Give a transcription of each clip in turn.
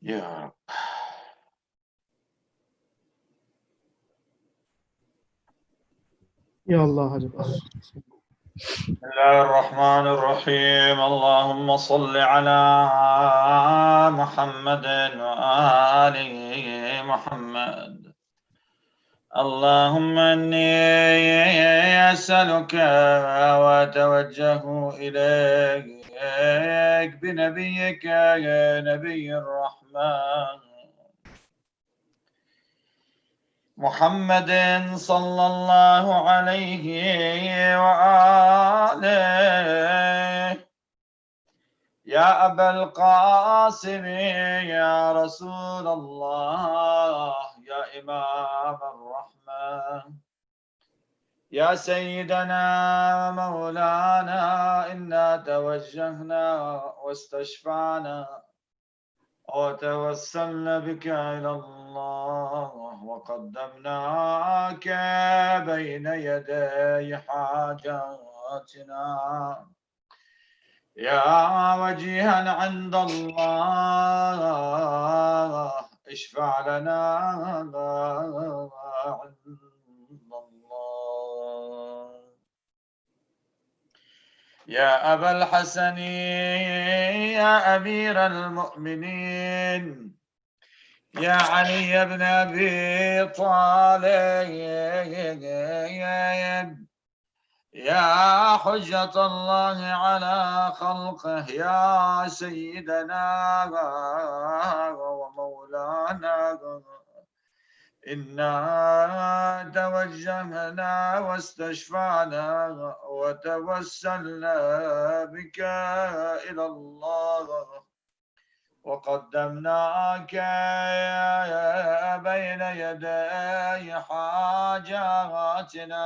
يا رب. يا الله هذا بسم الله الرحمن الرحيم. اللهم صل على محمد وآل محمد. اللهم إني أسألك وأتوجه إليك بنبيك يا نبي الرحمن محمد صلى الله عليه وآله يا أبا القاسم يا رسول الله يا إمام الرحمة يا سيدنا ومولانا إنا توجهنا واستشفعنا وتوسلنا بك إلى الله وقدمناك بين يدي حاجاتنا يا وجيها عند الله اشفع لنا عند الله يا أبا الحسن يا أمير المؤمنين يا علي بن أبي طالب يا حجة الله على خلقه يا سيدنا ومولانا إنا توجهنا واستشفعنا وتوسلنا بك إلى الله وقدمناك بين يدي حاجاتنا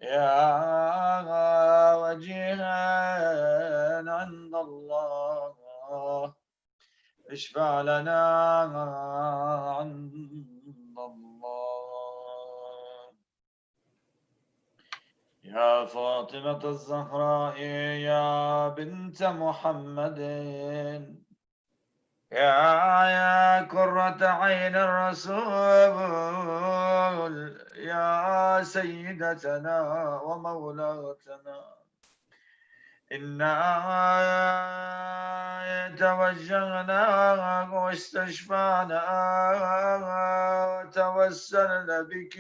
يا وجيها عند الله اشفع لنا عند الله يا فاطمة الزهراء يا بنت محمد يا كرة عين الرسول يا سيدتنا ومولاتنا إنا توجهنا واستشفعنا وتوسلنا بك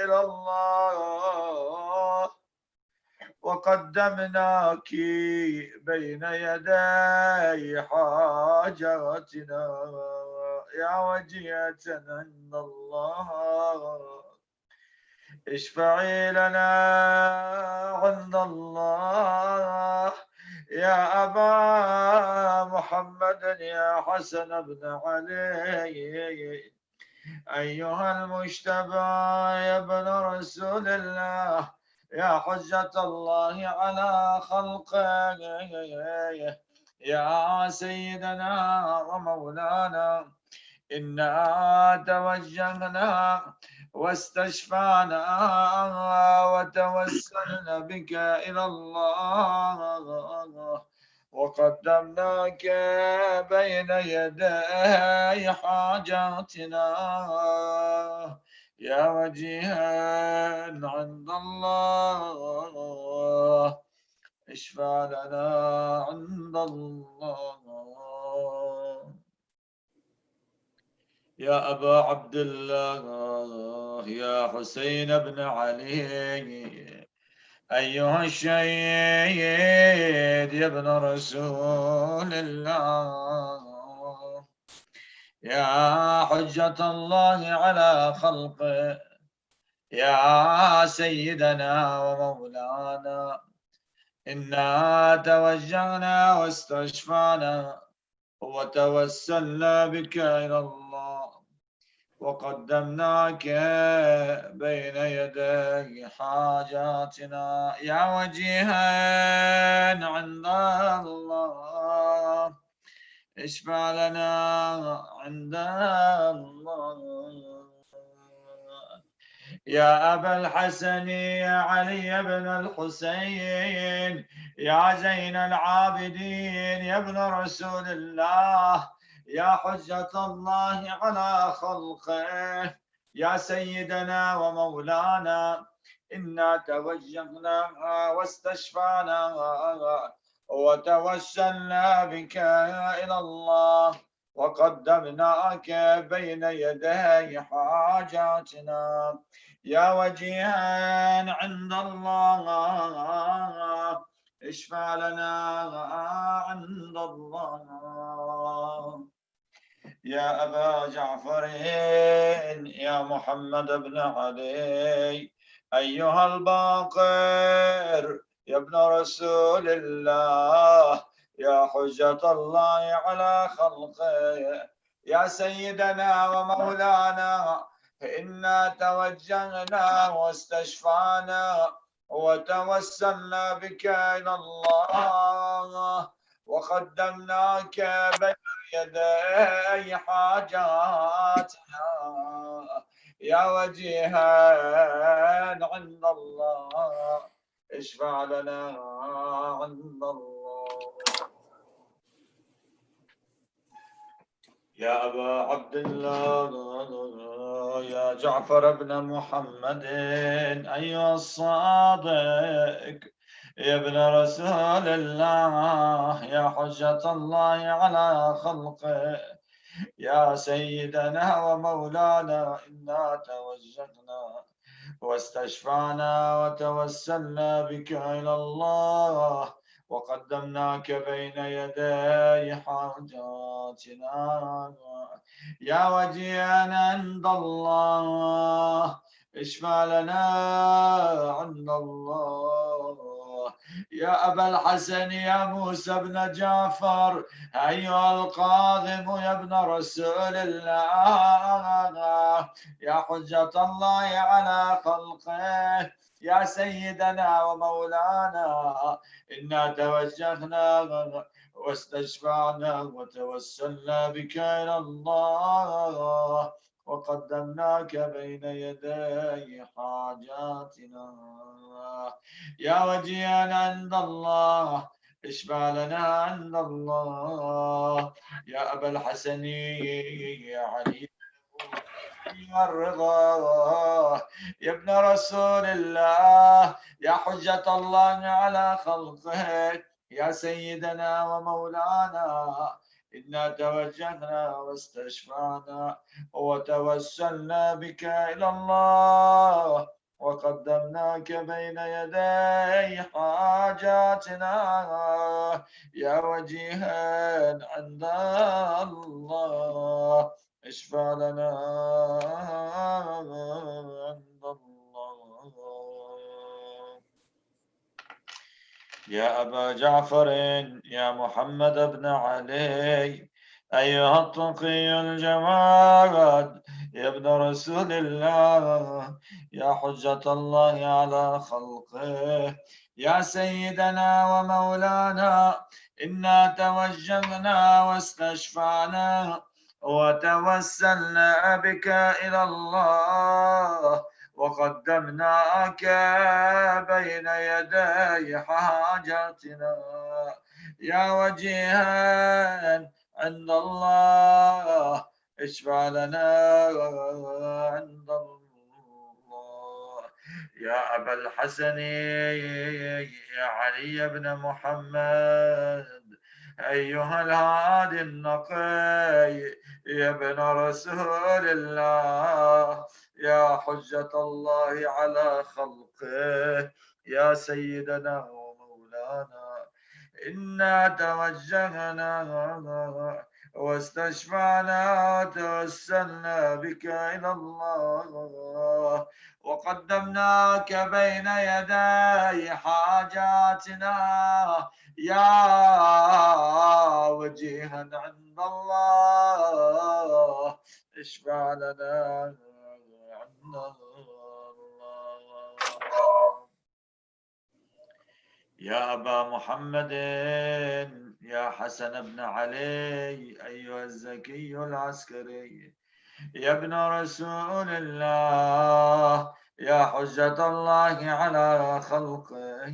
إلى الله وقدمناك بين يدي حاجاتنا يا وجيهة عند الله اشفعي لنا عند الله يا أبا محمد يا حسن بن علي أيها المجتبى يا ابن رسول الله يا حجة الله على خلقه يا سيدنا ومولانا إنا توجهنا واستشفعنا وتوسلنا بك إلى الله وقدمناك بين يدي حاجاتنا يا وجيها عند الله اشفع لنا عند الله يا أبا عبد الله يا حسين بن علي أيها الشهيد يا ابن رسول الله يا حجة الله على خلقه يا سيدنا ومولانا إنا توجهنا واستشفعنا وتوسلنا بك إلى الله وقدمناك بين يدي حاجاتنا يا وجيها عند الله اشفع لنا عند الله يا أبا الحسن يا علي بن الحسين يا زين العابدين يا ابن رسول الله يا حجة الله على خلقه يا سيدنا ومولانا إنا توجهنا واستشفعنا وتوسلنا بك إلى الله وقدمناك بين يدي حاجاتنا يا وجيها عند الله اشفع لنا عند الله يا أبا جعفر يا محمد بن علي أيها الباقر يا ابن رسول الله يا حجة الله على خلقه يا سيدنا ومولانا إنا توجهنا واستشفعنا وتوسلنا بك إلى الله وقدمناك بين يدي حاجاتنا يا وجيها عند الله اشفع لنا عند الله يا أبا عبد الله يا جعفر بن محمد أيها الصادق يا ابن رسول الله يا حجة الله على خلقه يا سيدنا ومولانا إنا توجهنا واستشفعنا وتوسلنا بك إلى الله وقدمناك بين يدي حاجاتنا يا وجيها عند الله اشفع لنا عند الله يا أبا الحسن يا موسى بن جعفر أيها القاضم يا ابن رسول الله يا حجة الله على خلقه يا سيدنا ومولانا إنا توجهنا واستشفعنا وتوسلنا بك إلى الله وقدمناك بين يدي حاجاتنا يا وجيها عند الله اشفع لنا عند الله يا أبا الحسن يا علي الرضا يا ابن رسول الله يا حجة الله على خلقه يا سيدنا ومولانا إنا توجهنا واستشفعنا وتوسلنا بك إلى الله وقدمناك بين يدي حاجاتنا يا وجيها عند الله اشفع لنا عند الله يا أبا جعفر يا محمد بن علي أيها التقي الجواد يا ابن رسول الله يا حجة الله على خلقه يا سيدنا ومولانا إنا توجهنا واستشفعنا وتوسلنا بك إلى الله وقدمناك بين يدي حاجاتنا يا وجيها عند الله اشفع لنا عند الله يا أبا الحسن يا علي بن محمد أيها الهادي النقي يا ابن رسول الله يا حجة الله على خلقه يا سيدنا ومولانا إنا توجهنا واستشفعنا وتوسلنا بك إلى الله وقدمناك بين يدي حاجاتنا يا وجيها عند الله اشفع لنا عند الله. يا أبا محمد يا حسن بن علي أيها الزكي العسكري يا ابن رسول الله يا حجة الله على خلقه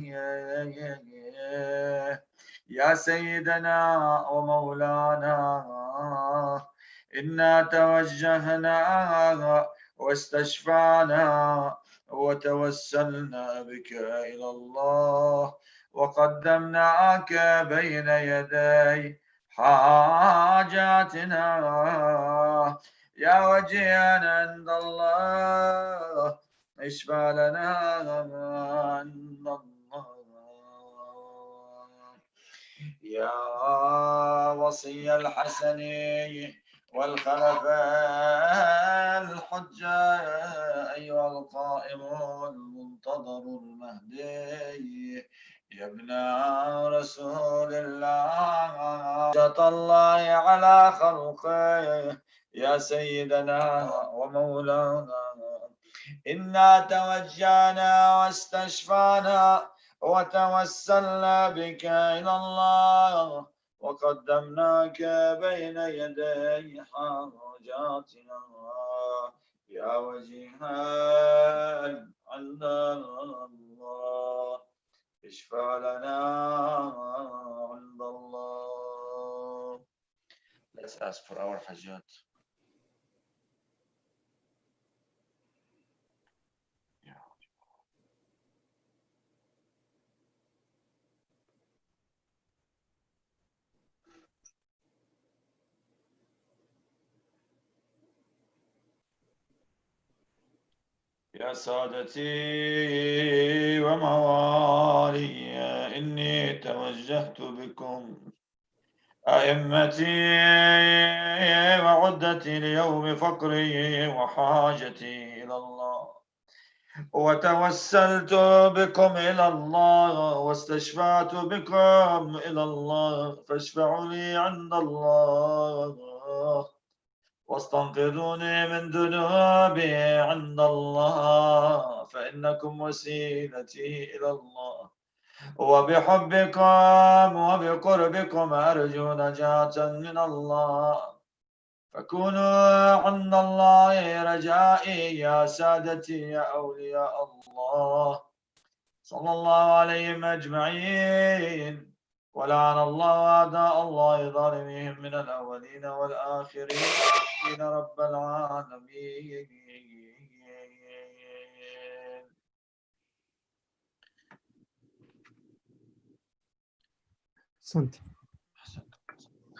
يا سيدنا ومولانا إنا توجهنا واستشفعنا وتوسلنا بك إلى الله وقدمناك بين يدي حاجاتنا يا وجيها عند الله اشفع لنا عند الله يا وصي الحسن والخلفاء الحجة أيها القائم المنتظر المهدي يا ابن رسول الله حجة الله على خلقه يا سيدنا ومولانا إنا توجهنا واستشفعنا وتوسلنا بك إلى الله وقدمناك بين يدي حاجاتنا يا وجيها عند الله اشفع لنا عند الله. Let's ask for our hajjat. يا سادتي وموالي إني توجهت بكم أئمتي وعدتي ليوم فقري وحاجتي إلى الله وتوسلت بكم إلى الله واستشفعت بكم إلى الله فاشفعوا لي عند الله واستنقذوني من ذنوبي عند الله فإنكم وسيلتي إلى الله وبحبكم وبقربكم أرجو نجاة من الله فكونوا عند الله رجائي يا سادتي يا أولياء الله صلى الله عليهم أجمعين ولعن الله أعداء الله ظالمين من الأولين والآخرين رب العالمين.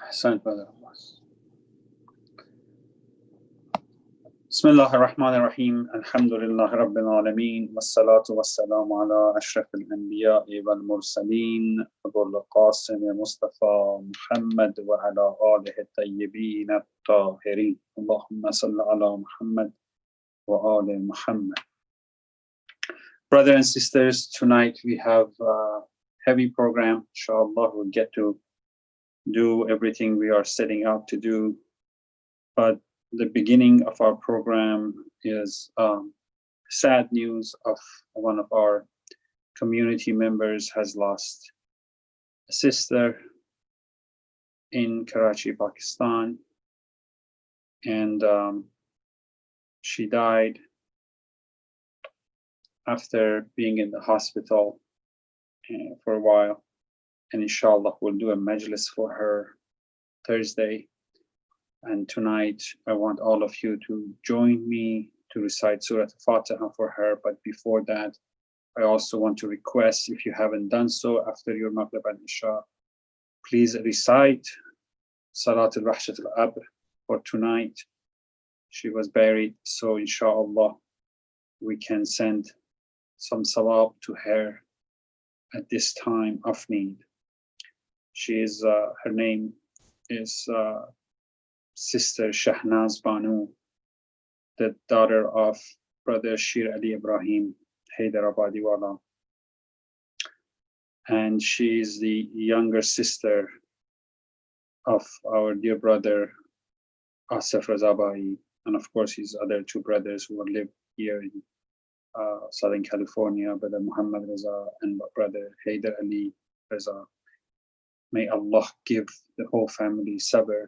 أحسنت brother Abbas. بسم الله الرحمن الرحيم الحمد لله رب العالمين والصلاة والسلام على أشرف الأنبياء والمرسلين أبو القاسم مصطفى محمد وعلى آله الطيبين الطاهرين اللهم صل على محمد وآل محمد. Brothers and sisters, tonight we have a heavy program. Inshallah, we'll get to do everything we are setting out to do. But the beginning of our program is sad news of one of our community members has lost a sister in Karachi, Pakistan. And she died after being in the hospital for a while. And inshallah, we'll do a majlis for her Thursday. And tonight, I want all of you to join me to recite Surah Al-Fatiha for her. But before that, I also want to request, if you haven't done so after your Maghrib and Isha, please recite Salat al-Rahshat al-Abr for tonight. She was buried, so inshallah, we can send some sawab to her at this time of need. She is, her name is Sister Shahnaz Banu, the daughter of Brother Shir Ali Ibrahim Hyderabadiwala, and she is the younger sister of our dear brother Asif Razabai, and of course his other two brothers who live here in Southern California, Brother Muhammad Raza and Brother Haider Ali Raza. May Allah give the whole family sabr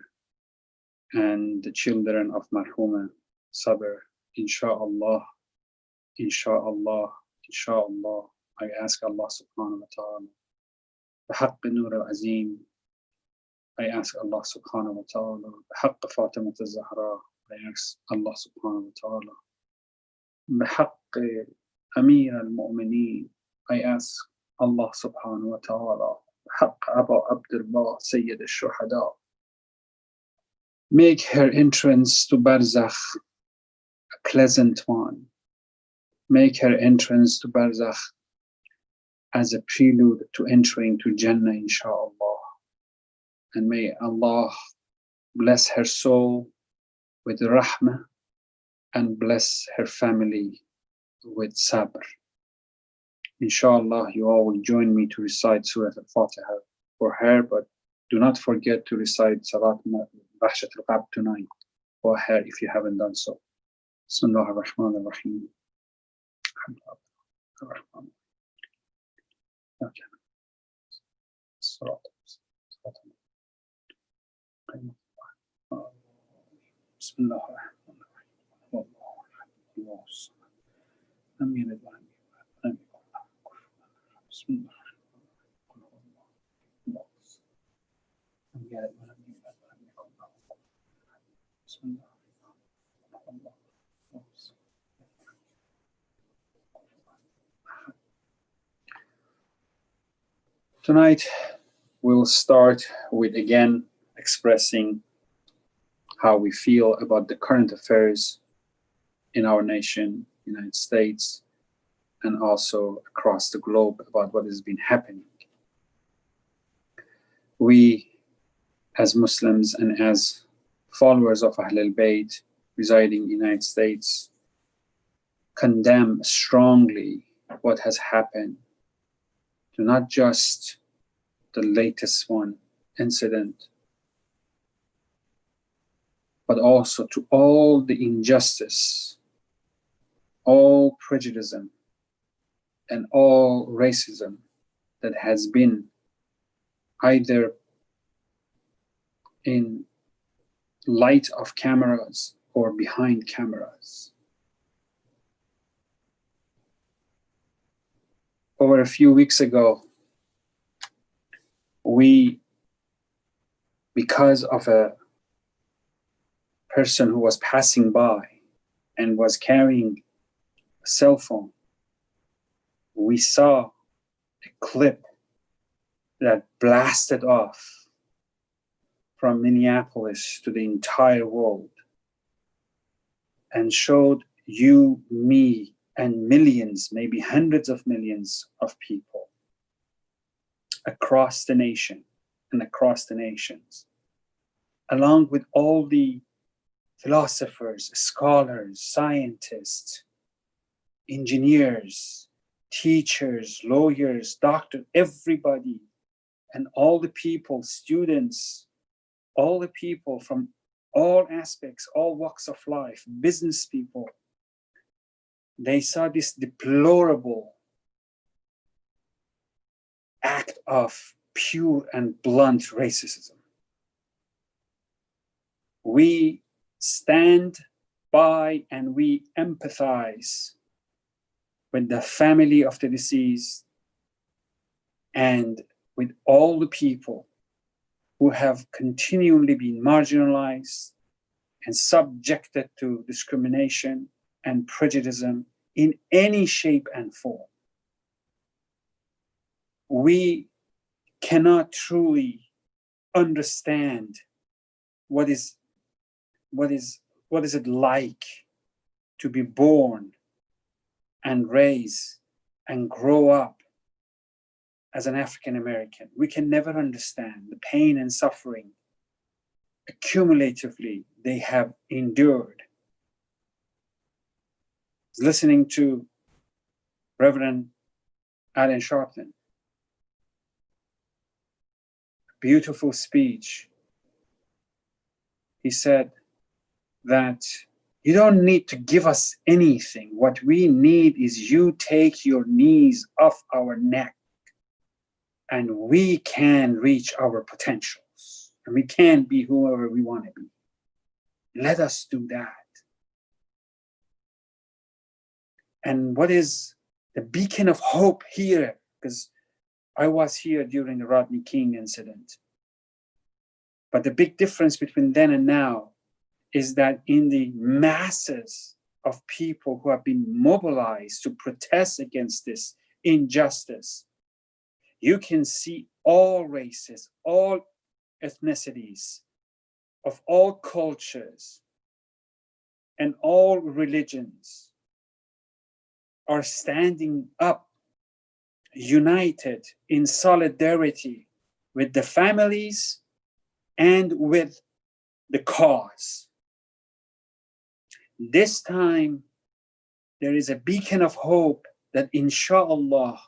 and the children of Marhuma sabr. Insha'Allah, Insha'Allah, Insha'Allah. I ask Allah subhanahu wa ta'ala, بحق نور العظيم. I ask Allah subhanahu wa ta'ala, بحق فاطمة الزهراء. I ask Allah subhanahu wa ta'ala, بحق أمير المؤمنين. I ask Allah subhanahu wa ta'ala, بحق Aba Abdullah Sayyid al-Shuhada. Make her entrance to Barzakh a pleasant one. Make her entrance to Barzakh as a prelude to entering to Jannah, insha'Allah. And may Allah bless her soul with rahmah and bless her family with sabr. Inshallah, you all will join me to recite Surah Al-Fatiha for her, but do not forget to recite Salat Bahshat Al-Qab tonight for her if you haven't done so. Bismillah ar-Rahman ar-Rahim. Okay. Bismillah ar-Rahman ar-Rahim. Bismillah. Tonight, we'll start with again expressing how we feel about the current affairs in our nation, United States, and also across the globe about what has been happening. We, as Muslims and as followers of Ahlul Bayt residing in the United States, condemn strongly what has happened to not just the latest incident, but also to all the injustice, all prejudice, and all racism that has been either in light of cameras or behind cameras. Over a few weeks ago, because of a person who was passing by and was carrying a cell phone, we saw a clip that blasted off from Minneapolis to the entire world and showed you, me, and millions, maybe hundreds of millions of people across the nation and across the nations, along with all the philosophers, scholars, scientists, engineers, teachers, lawyers, doctors, everybody, and all the people, students, all the people from all aspects, all walks of life, business people. They saw this deplorable act of pure and blunt racism. We stand by and we empathize with the family of the deceased and with all the people who have continually been marginalized and subjected to discrimination and prejudice in any shape and form. We cannot truly understand what is it like to be born and raised and grow up as an African American. We can never understand the pain and suffering accumulatively they have endured. Listening to Reverend Alan Sharpton, beautiful speech. He said that you don't need to give us anything. What we need is you take your knees off our neck and we can reach our potentials and we can be whoever we want to be. Let us do that. And what is the beacon of hope here? Because I was here during the Rodney King incident. But the big difference between then and now is that in the masses of people who have been mobilized to protest against this injustice, you can see all races, all ethnicities, of all cultures, and all religions are standing up, united in solidarity with the families and with the cause. This time, there is a beacon of hope that inshallah,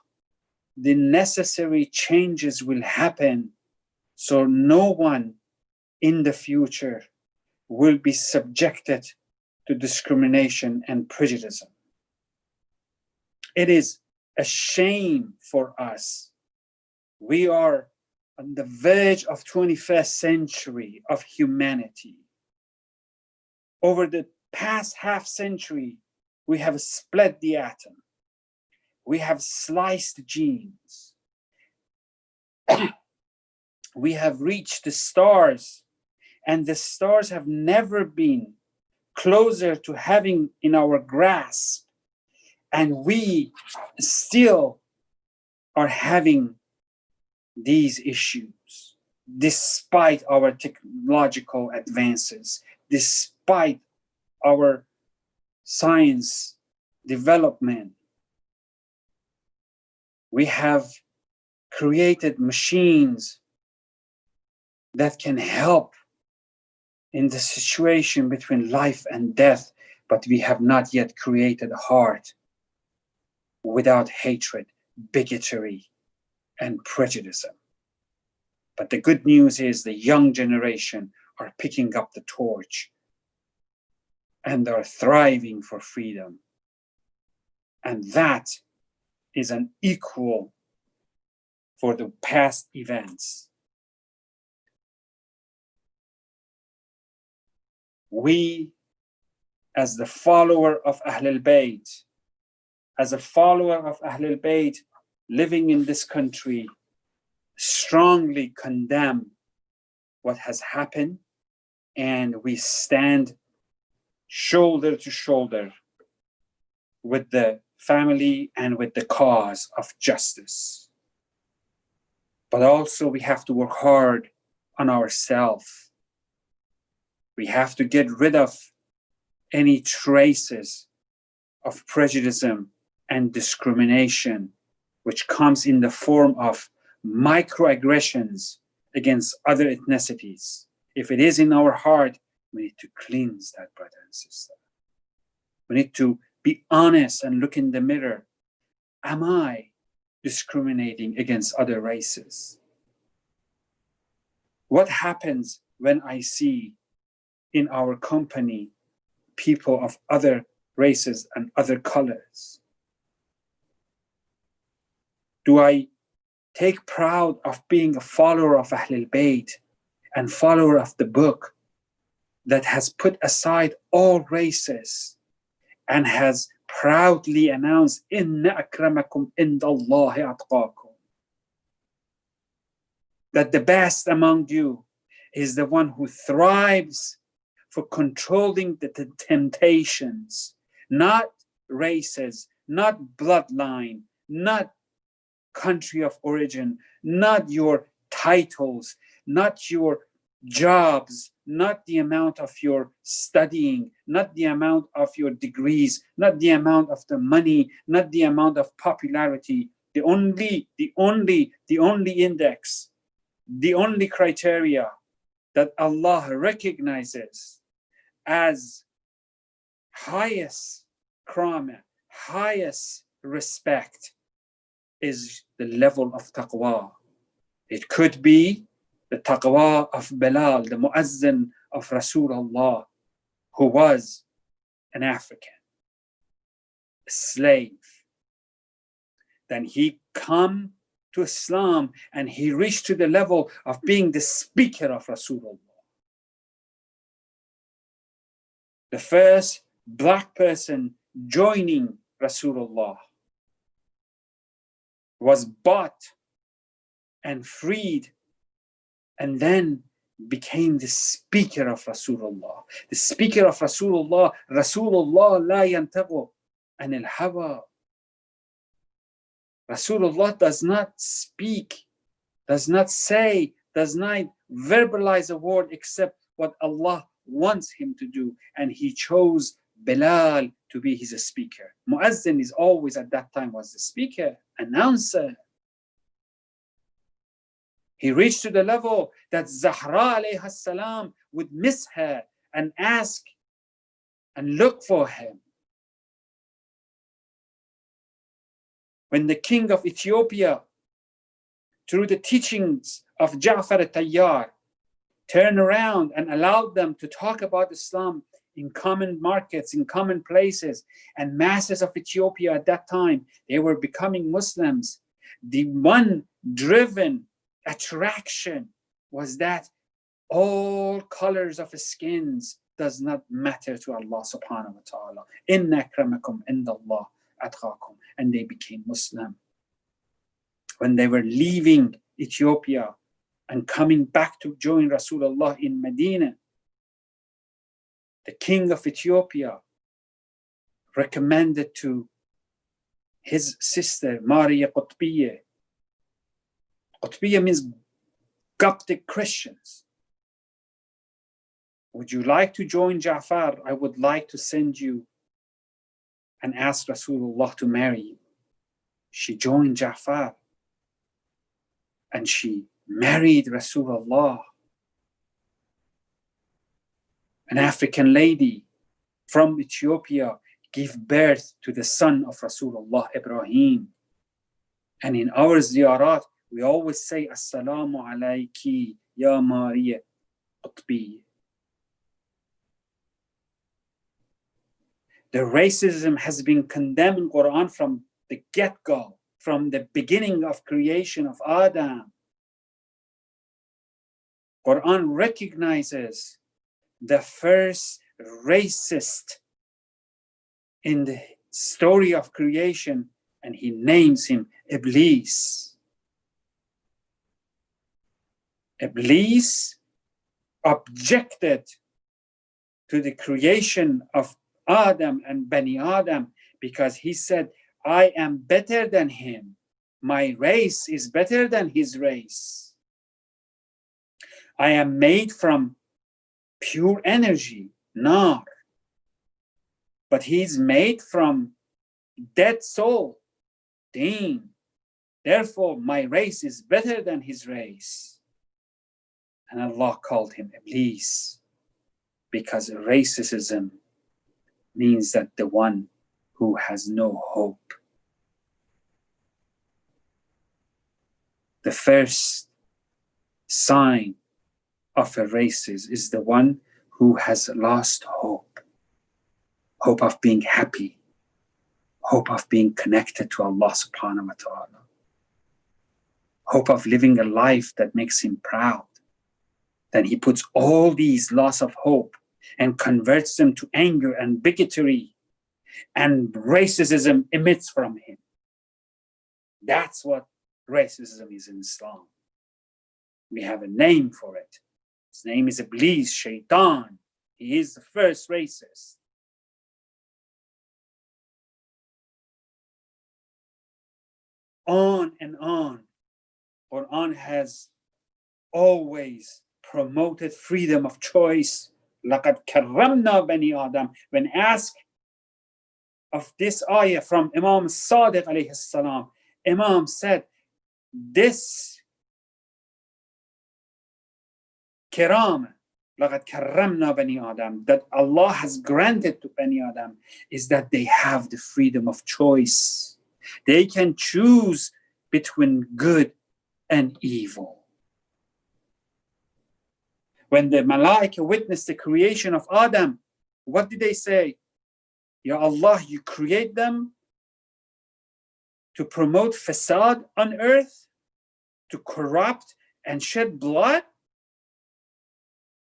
the necessary changes will happen so no one in the future will be subjected to discrimination and prejudice. It is a shame for us. We are on the verge of 21st century of humanity. Over the past half century, we have split the atom. We have sliced genes. We have reached the stars, and the stars have never been closer to having in our grasp, and we still are having these issues despite our technological advances, despite our science development. We have created machines that can help in the situation between life and death, but we have not yet created a heart without hatred, bigotry, and prejudice. But the good news is the young generation are picking up the torch and are thriving for freedom. And that is an equal for the past events. We, as the follower of Ahlul Bayt, as a follower of Ahlul Bayt living in this country, strongly condemn what has happened, and we stand shoulder to shoulder with the family and with the cause of justice. But also we have to work hard on ourselves. We have to get rid of any traces of prejudice and discrimination, which comes in the form of microaggressions against other ethnicities. If it is in our heart, we need to cleanse that, brother and sister. We need to be honest and look in the mirror. Am I discriminating against other races? What happens when I see in our company people of other races and other colors? Do I take proud of being a follower of Ahlul Bayt and follower of the book that has put aside all races and has proudly announced, Inna akramakum indallahi atqakum, that the best among you is the one who thrives for controlling the temptations, not races, not bloodline, not country of origin, not your titles, not your jobs, not the amount of your studying, not the amount of your degrees, not the amount of the money, not the amount of popularity. The only index, the only criteria that Allah recognizes as highest krama, highest respect, is the level of taqwa. It could be the taqwa of Bilal, the muazzin of Rasulullah, who was an African, a slave. Then he come to Islam and he reached to the level of being the speaker of Rasulullah. The first black person joining Rasulullah was bought and freed and then became the speaker of Rasulullah. The speaker of Rasulullah, Rasulullah la yantagu anil hawa. Rasulullah does not speak, does not say, does not verbalize a word except what Allah wants him to do. And he chose Bilal to be his speaker. Muazzin is always at that time was the speaker, announcer. He reached to the level that Zahra alayhi salam would miss her and ask and look for him. When the king of Ethiopia, through the teachings of Ja'far al-Tayyar, turned around and allowed them to talk about Islam in common markets, in common places, and masses of Ethiopia at that time, they were becoming Muslims. The one driven attraction was that all colors of skins does not matter to Allah subhanahu wa ta'ala. Inna akramakum indallah atqakum. And they became Muslim. When they were leaving Ethiopia and coming back to join Rasulullah in Medina, the king of Ethiopia recommended to his sister, Maria Qutbiyya. Qutbiyya means Coptic Christians. Would you like to join Ja'far? I would like to send you and ask Rasulullah to marry you. She joined Ja'far and she married Rasulullah. An African lady from Ethiopia gave birth to the son of Rasulullah, Ibrahim. And in our ziyarat, we always say, Assalamu alayki ya Maria Qutbiyya. The racism has been condemned in Quran from the get-go, from the beginning of creation of Adam. Quran recognizes the first racist in the story of creation, and he names him Iblis. Iblis objected to the creation of Adam and Bani Adam because he said, I am better than him. My race is better than his race. I am made from pure energy, nar. But he's made from dead soul, deen. Therefore, my race is better than his race. And Allah called him Iblis because racism means that the one who has no hope. The first sign of a racist is the one who has lost hope. Hope of being happy. Hope of being connected to Allah subhanahu wa ta'ala. Hope of living a life that makes him proud. Then he puts all these loss of hope and converts them to anger and bigotry, and racism emits from him. That's what racism is in Islam. We have a name for it. His name is Iblis, Shaitan. He is the first racist. On and on. Quran has always promoted freedom of choice. لَقَدْ كَرَّمْنَا بَنِي Adam. When asked of this ayah from Imam Sadiq alayhi salam, Imam said, this kiram, لَقَدْ كَرَّمْنَا بَنِي Adam, that Allah has granted to Bani Adam is that they have the freedom of choice. They can choose between good and evil. When the Malaika witnessed the creation of Adam, what did they say? Ya Allah, you create them to promote fasad on earth, to corrupt and shed blood?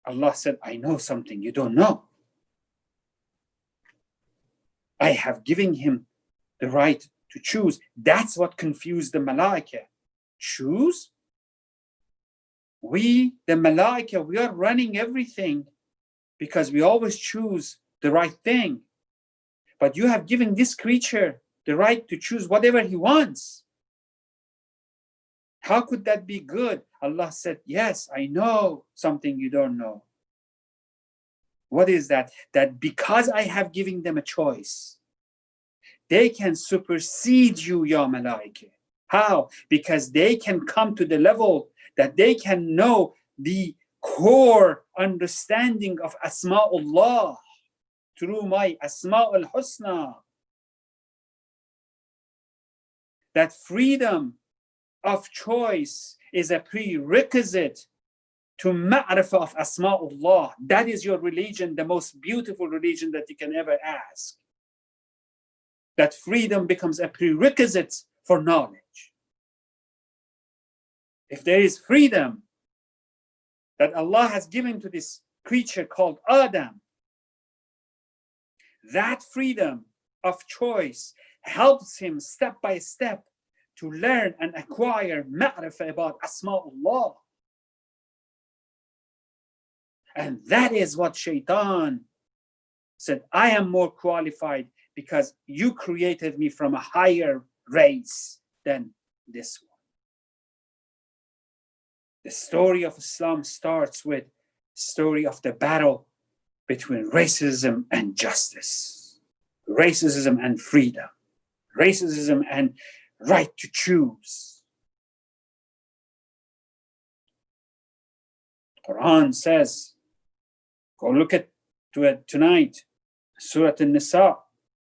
Allah said, I know something you don't know. I have given him the right to choose. That's what confused the Malaika. Choose? We, the Malaika, we are running everything because we always choose the right thing. But you have given this creature the right to choose whatever he wants. How could that be good? Allah said, yes, I know something you don't know. What is that? That because I have given them a choice, they can supersede you, Ya Malaika. How? Because they can come to the level that they can know the core understanding of Asma'ullah through my Asma'ul Husna. That freedom of choice is a prerequisite to ma'rifah of Asma'ullah. That is your religion, the most beautiful religion that you can ever ask. That freedom becomes a prerequisite for knowledge. If there is freedom that Allah has given to this creature called Adam, that freedom of choice helps him step by step to learn and acquire ma'rifah about Asma'ullah. And that is what Shaitan said, I am more qualified because you created me from a higher race than this one. The story of Islam starts with the story of the battle between racism and justice, racism and freedom, racism and right to choose. Quran says, go look at it tonight, Surah An-Nisa,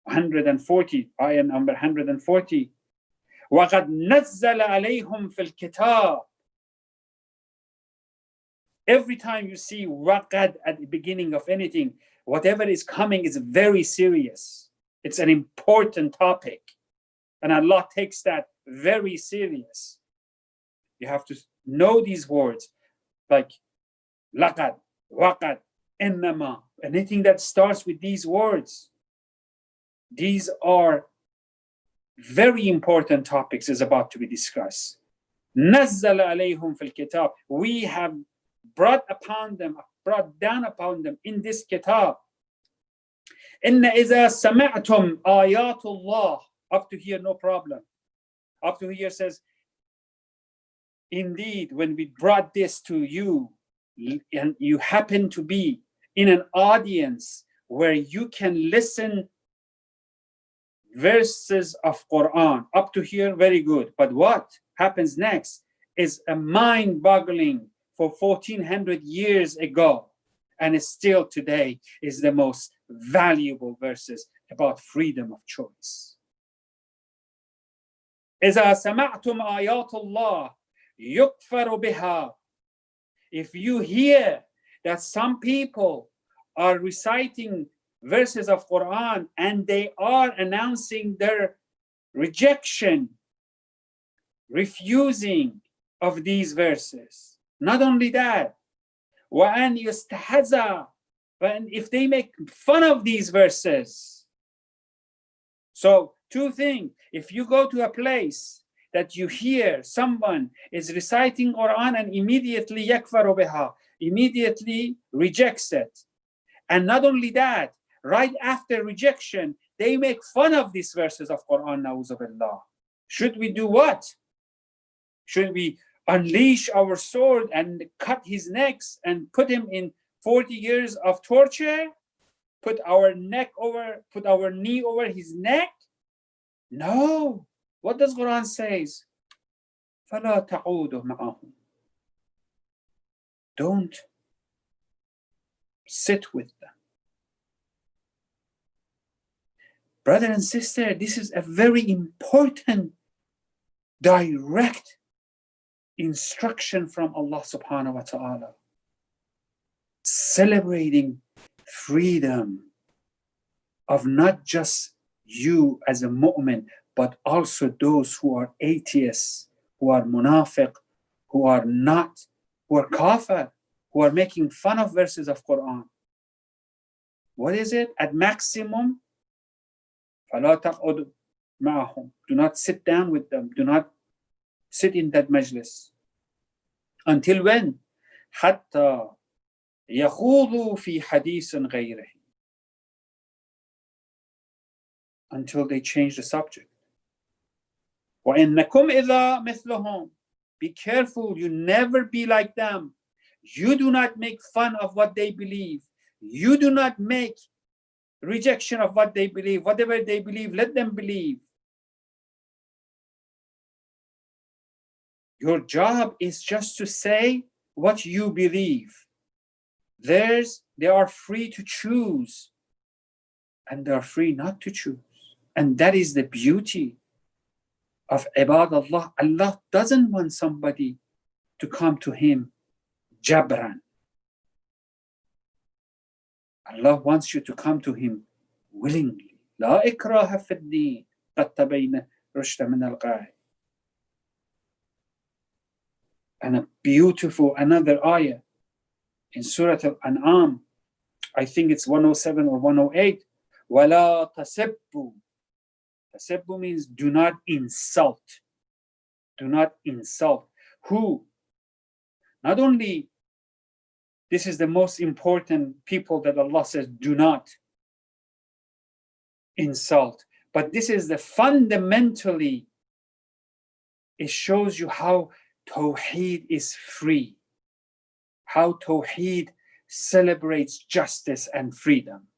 140, ayah number 140. وَقَدْ نَزَّلَ عَلَيْهُمْ فِي الْكِتَابِ. Every time you see waqad at the beginning of anything, whatever is coming is very serious. It's an important topic. And Allah takes that very serious. You have to know these words like laqad, waqad, innama. Anything that starts with these words, these are very important topics is about to be discussed. نَزَّلَ عَلَيْهُمْ فِي الْكِتَابِ. We have brought down upon them in this kitab. إِنَّ إِذَا سَمِعْتُمْ آيَاتُ اللَّهِ. Up to here, no problem. Up to here says, indeed, when we brought this to you, and you happen to be in an audience where you can listen verses of Quran. Up to here, very good. But what happens next is a mind-boggling for 1400 years ago, and still today is the most valuable verses about freedom of choice. إِذَا سَمَعْتُمْ آيَاتُ اللَّهِ يُكْفَرُ بِهَا. If you hear that some people are reciting verses of Quran and they are announcing their rejection, refusing of these verses. Not only that, وَأَنْ يُسْتَحَزَى, and if they make fun of these verses. So two things, if you go to a place that you hear someone is reciting Quran and immediately yakfaru biha, immediately rejects it. And not only that, right after rejection, they make fun of these verses of Quran, na'udhu billah. Should we do what? Should we unleash our sword and cut his necks and put him in 40 years of torture? Put our knee over his neck? No. What does Quran says? فَلَا تَعُودُ مَعَهُمْ. Don't sit with them. Brother and sister, this is a very important, direct instruction from Allah subhanahu wa ta'ala. Celebrating freedom of not just you as a mu'min, but also those who are atheists, who are munafiq, who are kafir, who are making fun of verses of Quran. What is it? At maximum, فَلَا تَقْعُدْ مَعَهُمْ. Do not sit down with them. Do not sit in that majlis. Until when? حَتَّى يَخُوضُوا فِي حَدِيثٍ غَيْرِهِ. Until they change the subject. وَإِنَّكُمْ إِذَا مِثْلُهُمْ. Be careful, you never be like them. You do not make fun of what they believe. You do not make rejection of what they believe. Whatever they believe, let them believe. Your job is just to say what you believe. They are free to choose, and they are free not to choose. And that is the beauty of ibad Allah. Allah doesn't want somebody to come to Him jabran. Allah wants you to come to Him willingly. لا إكراه في الدين قد تبين رشد من الغي. And a beautiful another ayah in Surah Al-An'am, I think it's 107 or 108. وَلَا تَسِبُّوا. Tasibbu means do not insult. Do not insult. Who? Not only this is the most important people that Allah says do not insult, but this is the fundamentally, it shows you how Tawheed is free, how Tawheed celebrates justice and freedom.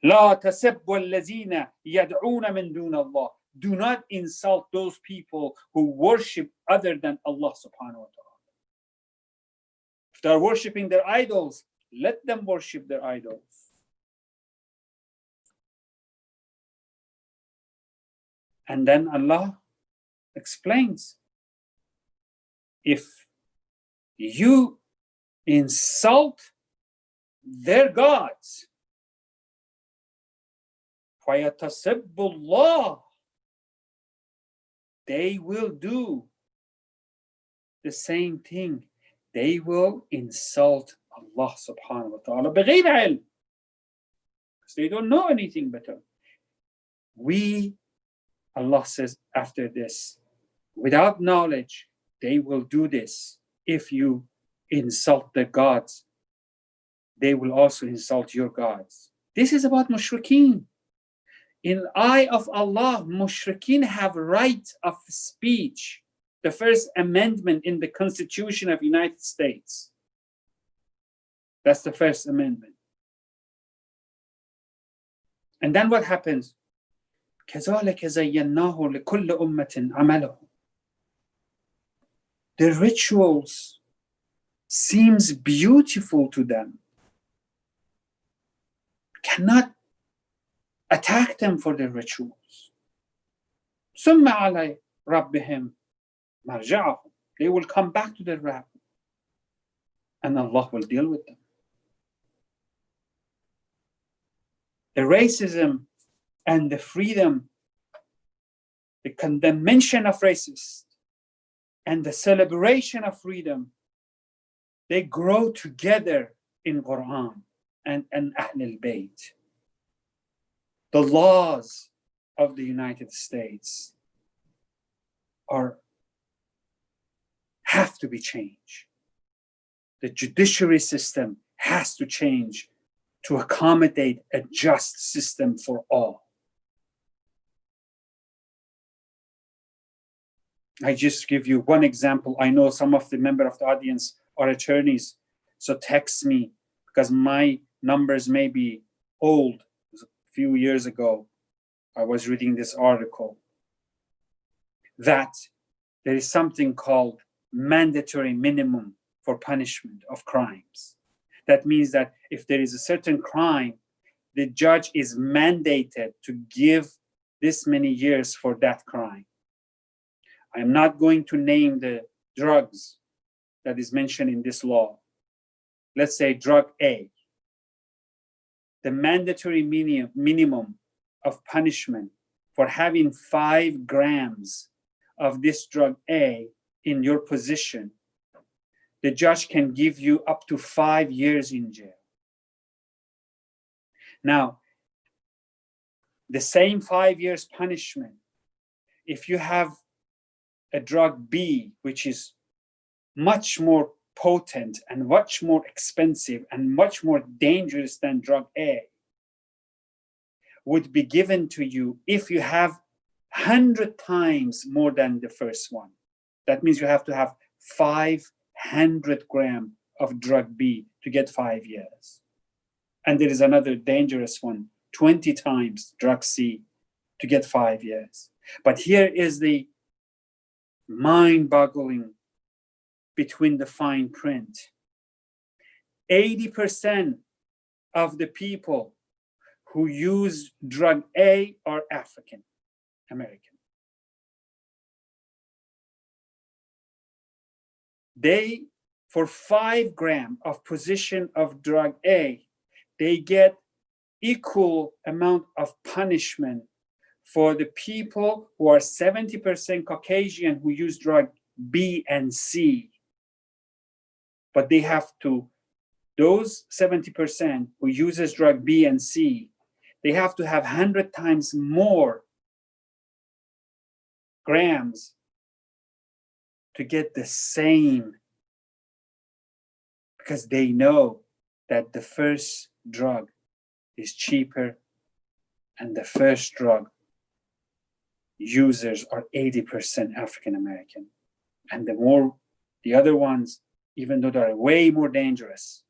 لا تسبوا الذين يدعون من دون الله. Do not insult those people who worship other than Allah subhanahu wa ta'ala. If they are worshipping their idols, let them worship their idols. And then Allah explains, if you insult their gods, فَيَتَسِبُّ اللَّهِ, they will do the same thing. They will insult Allah subhanahu wa ta'ala بغير علم, because they don't know anything better. Allah says after this, without knowledge, they will do this. If you insult the gods, they will also insult your gods. This is about mushrikeen. In the eye of Allah, mushrikeen have right of speech. The first amendment in the Constitution of the United States. That's the first amendment. And then what happens? كَذَلِكَ زَيَّنَّاهُ لِكُلِّ أُمَّةٍ عَمَلَهُ. The rituals seems beautiful to them. Cannot attack them for their rituals. ثُمَّ عَلَيْ رَبِّهِمْ مَرْجَعَهُمْ. They will come back to their Rabb, and Allah will deal with them. The racism and the freedom, the condemnation of racists and the celebration of freedom, they grow together in Quran and Ahl al-Bayt. The laws of the United States have to be changed. The judiciary system has to change to accommodate a just system for all. I just give you one example. I know some of the members of the audience are attorneys, so text me, because my numbers may be old. A few years ago, I was reading this article that there is something called mandatory minimum for punishment of crimes. That means that if there is a certain crime, the judge is mandated to give this many years for that crime. I am not going to name the drugs that is mentioned in this law. Let's say drug A. The mandatory minimum of punishment for having 5 grams of this drug A in your possession, the judge can give you up to 5 years in jail. Now, the same 5 years punishment, if you have a drug B, which is much more potent and much more expensive and much more dangerous than drug A, would be given to you if you have 100 times more than the first one. That means you have to have 500 grams of drug B to get 5 years. And there is another dangerous one, 20 times drug C to get 5 years. But here is the mind-boggling between the fine print. 80% of the people who use drug A are African American. They, for 5 grams of possession of drug A, they get equal amount of punishment for the people who are 70% Caucasian who use drug B and C. But they have to, those 70% who uses drug B and C, they have to have 100 times more grams to get the same, because they know that the first drug is cheaper and the first drug users are 80% African American. And the other ones, even though they're way more dangerous,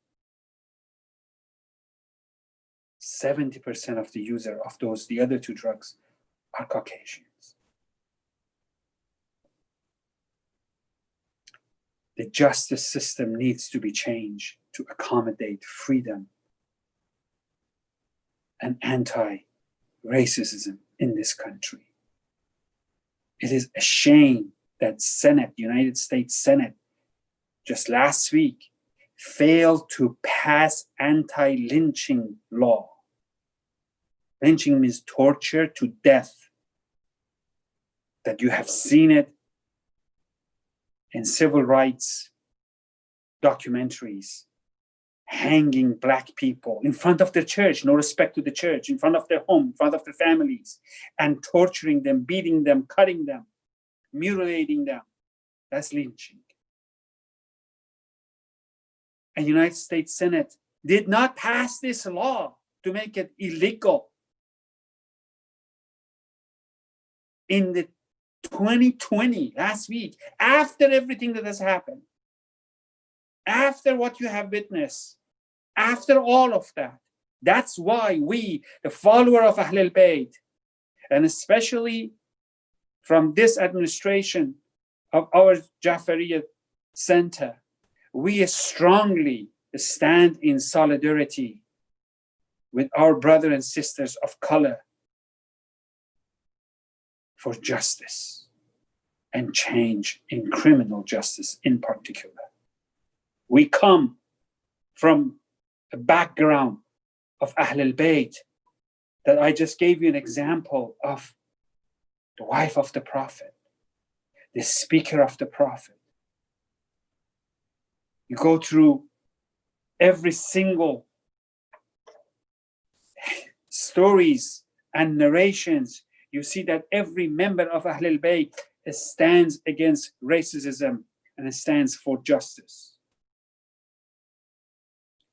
70% of the user of the other 2 drugs are Caucasians. The justice system needs to be changed to accommodate freedom and anti-racism in this country. It is a shame that United States Senate, just last week, failed to pass anti-lynching law. Lynching means torture to death. That you have seen it in civil rights documentaries, hanging Black people in front of the church, no respect to the church, in front of their home, in front of their families, and torturing them, beating them, cutting them, mutilating them. That's lynching. And United States Senate did not pass this law to make it illegal. In the 2020, last week, after everything that has happened, after what you have witnessed, after all of that, that's why we, the follower of Ahl al-Bayt, and especially from this administration of our Jafaria Center, we strongly stand in solidarity with our brothers and sisters of color for justice and change in criminal justice in particular. We come from a background of Ahl al-Bayt that I just gave you an example of, the wife of the Prophet, the speaker of the Prophet. You go through every single stories and narrations, you see that every member of Ahl al-Bayt stands against racism and stands for justice.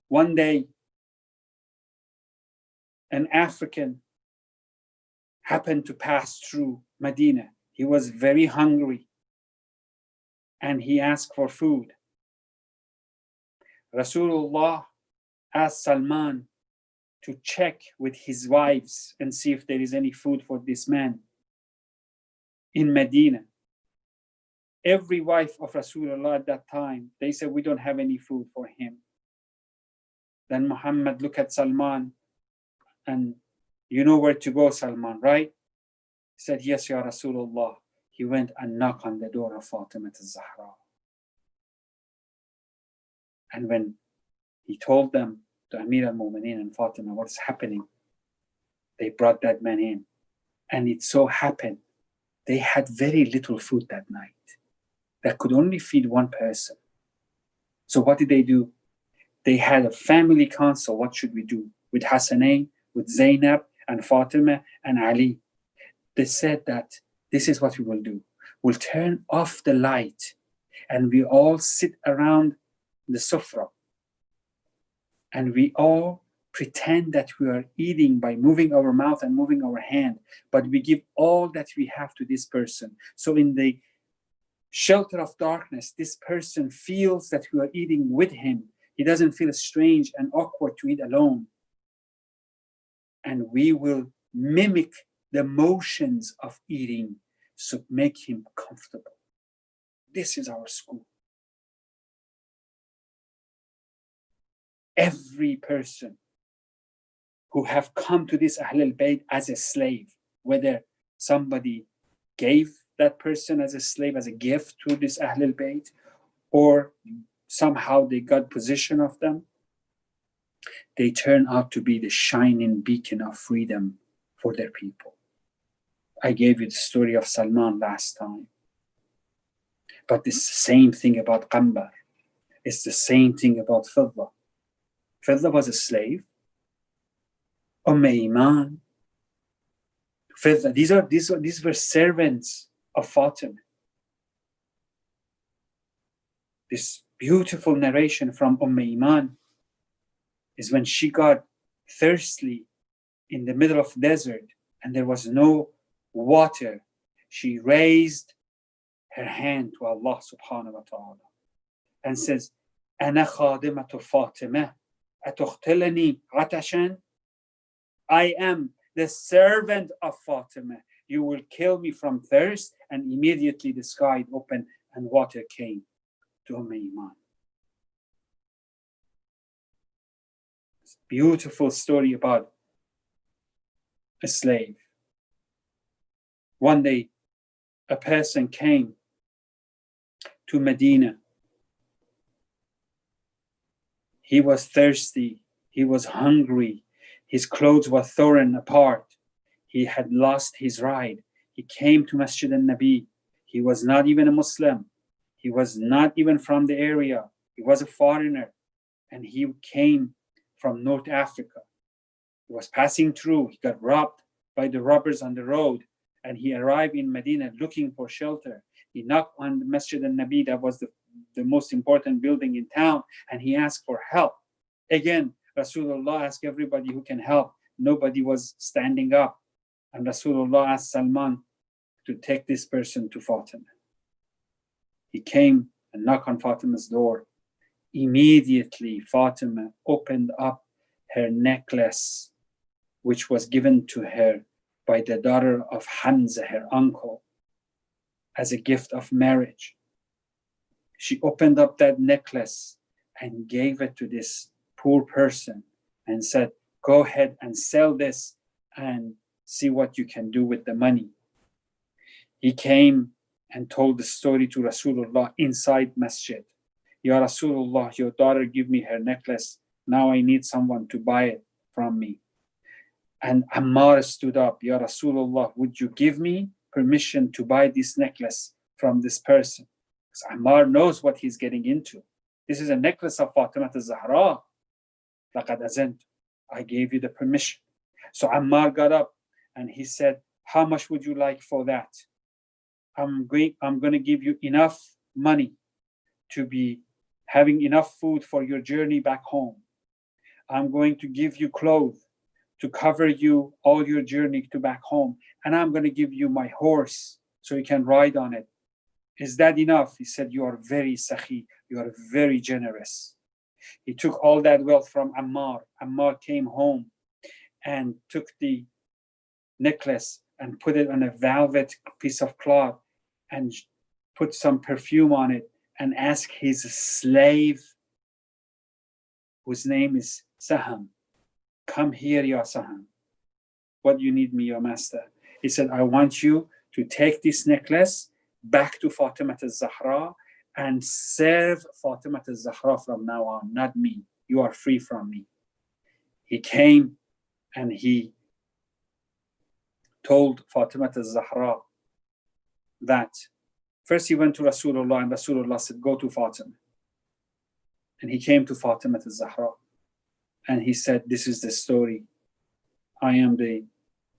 One day, an African happened to pass through Medina. He was very hungry and he asked for food. Rasulullah asked Salman to check with his wives and see if there is any food for this man in Medina. Every wife of Rasulullah at that time, they said, we don't have any food for him. Then Muhammad looked at Salman, and you know where to go, Salman, right? He said, yes, Ya Rasulullah. He went and knocked on the door of Fatima al-Zahra. And when he told them, to Amir al-Mu'mineen and Fatima, what's happening, they brought that man in. And it so happened, they had very little food that night that could only feed one person. So what did they do? They had a family council. What should we do? With Hassanain, with Zainab, and Fatima, and Ali. They said that this is what we will do. We'll turn off the light and we all sit around the sufra. And we all pretend that we are eating by moving our mouth and moving our hand, but we give all that we have to this person. So in the shelter of darkness, this person feels that we are eating with him. He doesn't feel strange and awkward to eat alone. And we will mimic the motions of eating, so make him comfortable. This is our school. Every person who have come to this Ahlul Bayt as a slave, whether somebody gave that person as a slave, as a gift to this Ahlul Bayt, or somehow they got possession of them, they turn out to be the shining beacon of freedom for their people. I gave you the story of Salman last time. But it's the same thing about Qambar. It's the same thing about Fidda. Fidda was a slave. Iman. Fidda, these were servants of Fatima. This beautiful narration from Iman is when she got thirsty in the middle of the desert and there was no water. She raised her hand to Allah subhanahu wa ta'ala and says, Ana khadimatu Fatima, atukhtilani atashan? I am the servant of Fatima. You will kill me from thirst. And immediately the sky opened and water came to Iman. Beautiful story about a slave. One day, a person came to Medina. He was thirsty. He was hungry. His clothes were torn apart. He had lost his ride. He came to Masjid al-Nabi. He was not even a Muslim. He was not even from the area. He was a foreigner. And he came from North Africa. He was passing through. He got robbed by the robbers on the road. And he arrived in Medina looking for shelter. He knocked on the Masjid al-Nabi, that was the most important building in town, and he asked for help. Again, Rasulullah asked everybody who can help. Nobody was standing up. And Rasulullah asked Salman to take this person to Fatima. He came and knocked on Fatima's door. Immediately, Fatima opened up her necklace, which was given to her by the daughter of Hamza, her uncle, as a gift of marriage. She opened up that necklace and gave it to this poor person and said, go ahead and sell this and see what you can do with the money. He came and told the story to Rasulullah inside Masjid. Ya Rasulullah, your daughter gave me her necklace. Now I need someone to buy it from me. And Ammar stood up. Ya Rasulullah, would you give me permission to buy this necklace from this person? Because Ammar knows what he's getting into. This is a necklace of Fatima al-Zahra. لَقَدْ أَذَنْتُ. I gave you the permission. So Ammar got up and he said, how much would you like for that? I'm going to give you enough money to be having enough food for your journey back home. I'm going to give you clothes to cover you all your journey to back home. And I'm going to give you my horse so you can ride on it. Is that enough? He said, you are very sakhi. You are very generous. He took all that wealth from Ammar. Ammar came home and took the necklace and put it on a velvet piece of cloth and put some perfume on it and asked his slave, whose name is Saham, come here, Ya Saham. What do you need me, your master? He said, I want you to take this necklace back to Fatima al-Zahra and serve Fatima al-Zahra from now on, not me. You are free from me. He came and he told Fatima al-Zahra that first he went to Rasulullah and Rasulullah said, go to Fatima. And he came to Fatima al-Zahra and he said, this is the story. I am the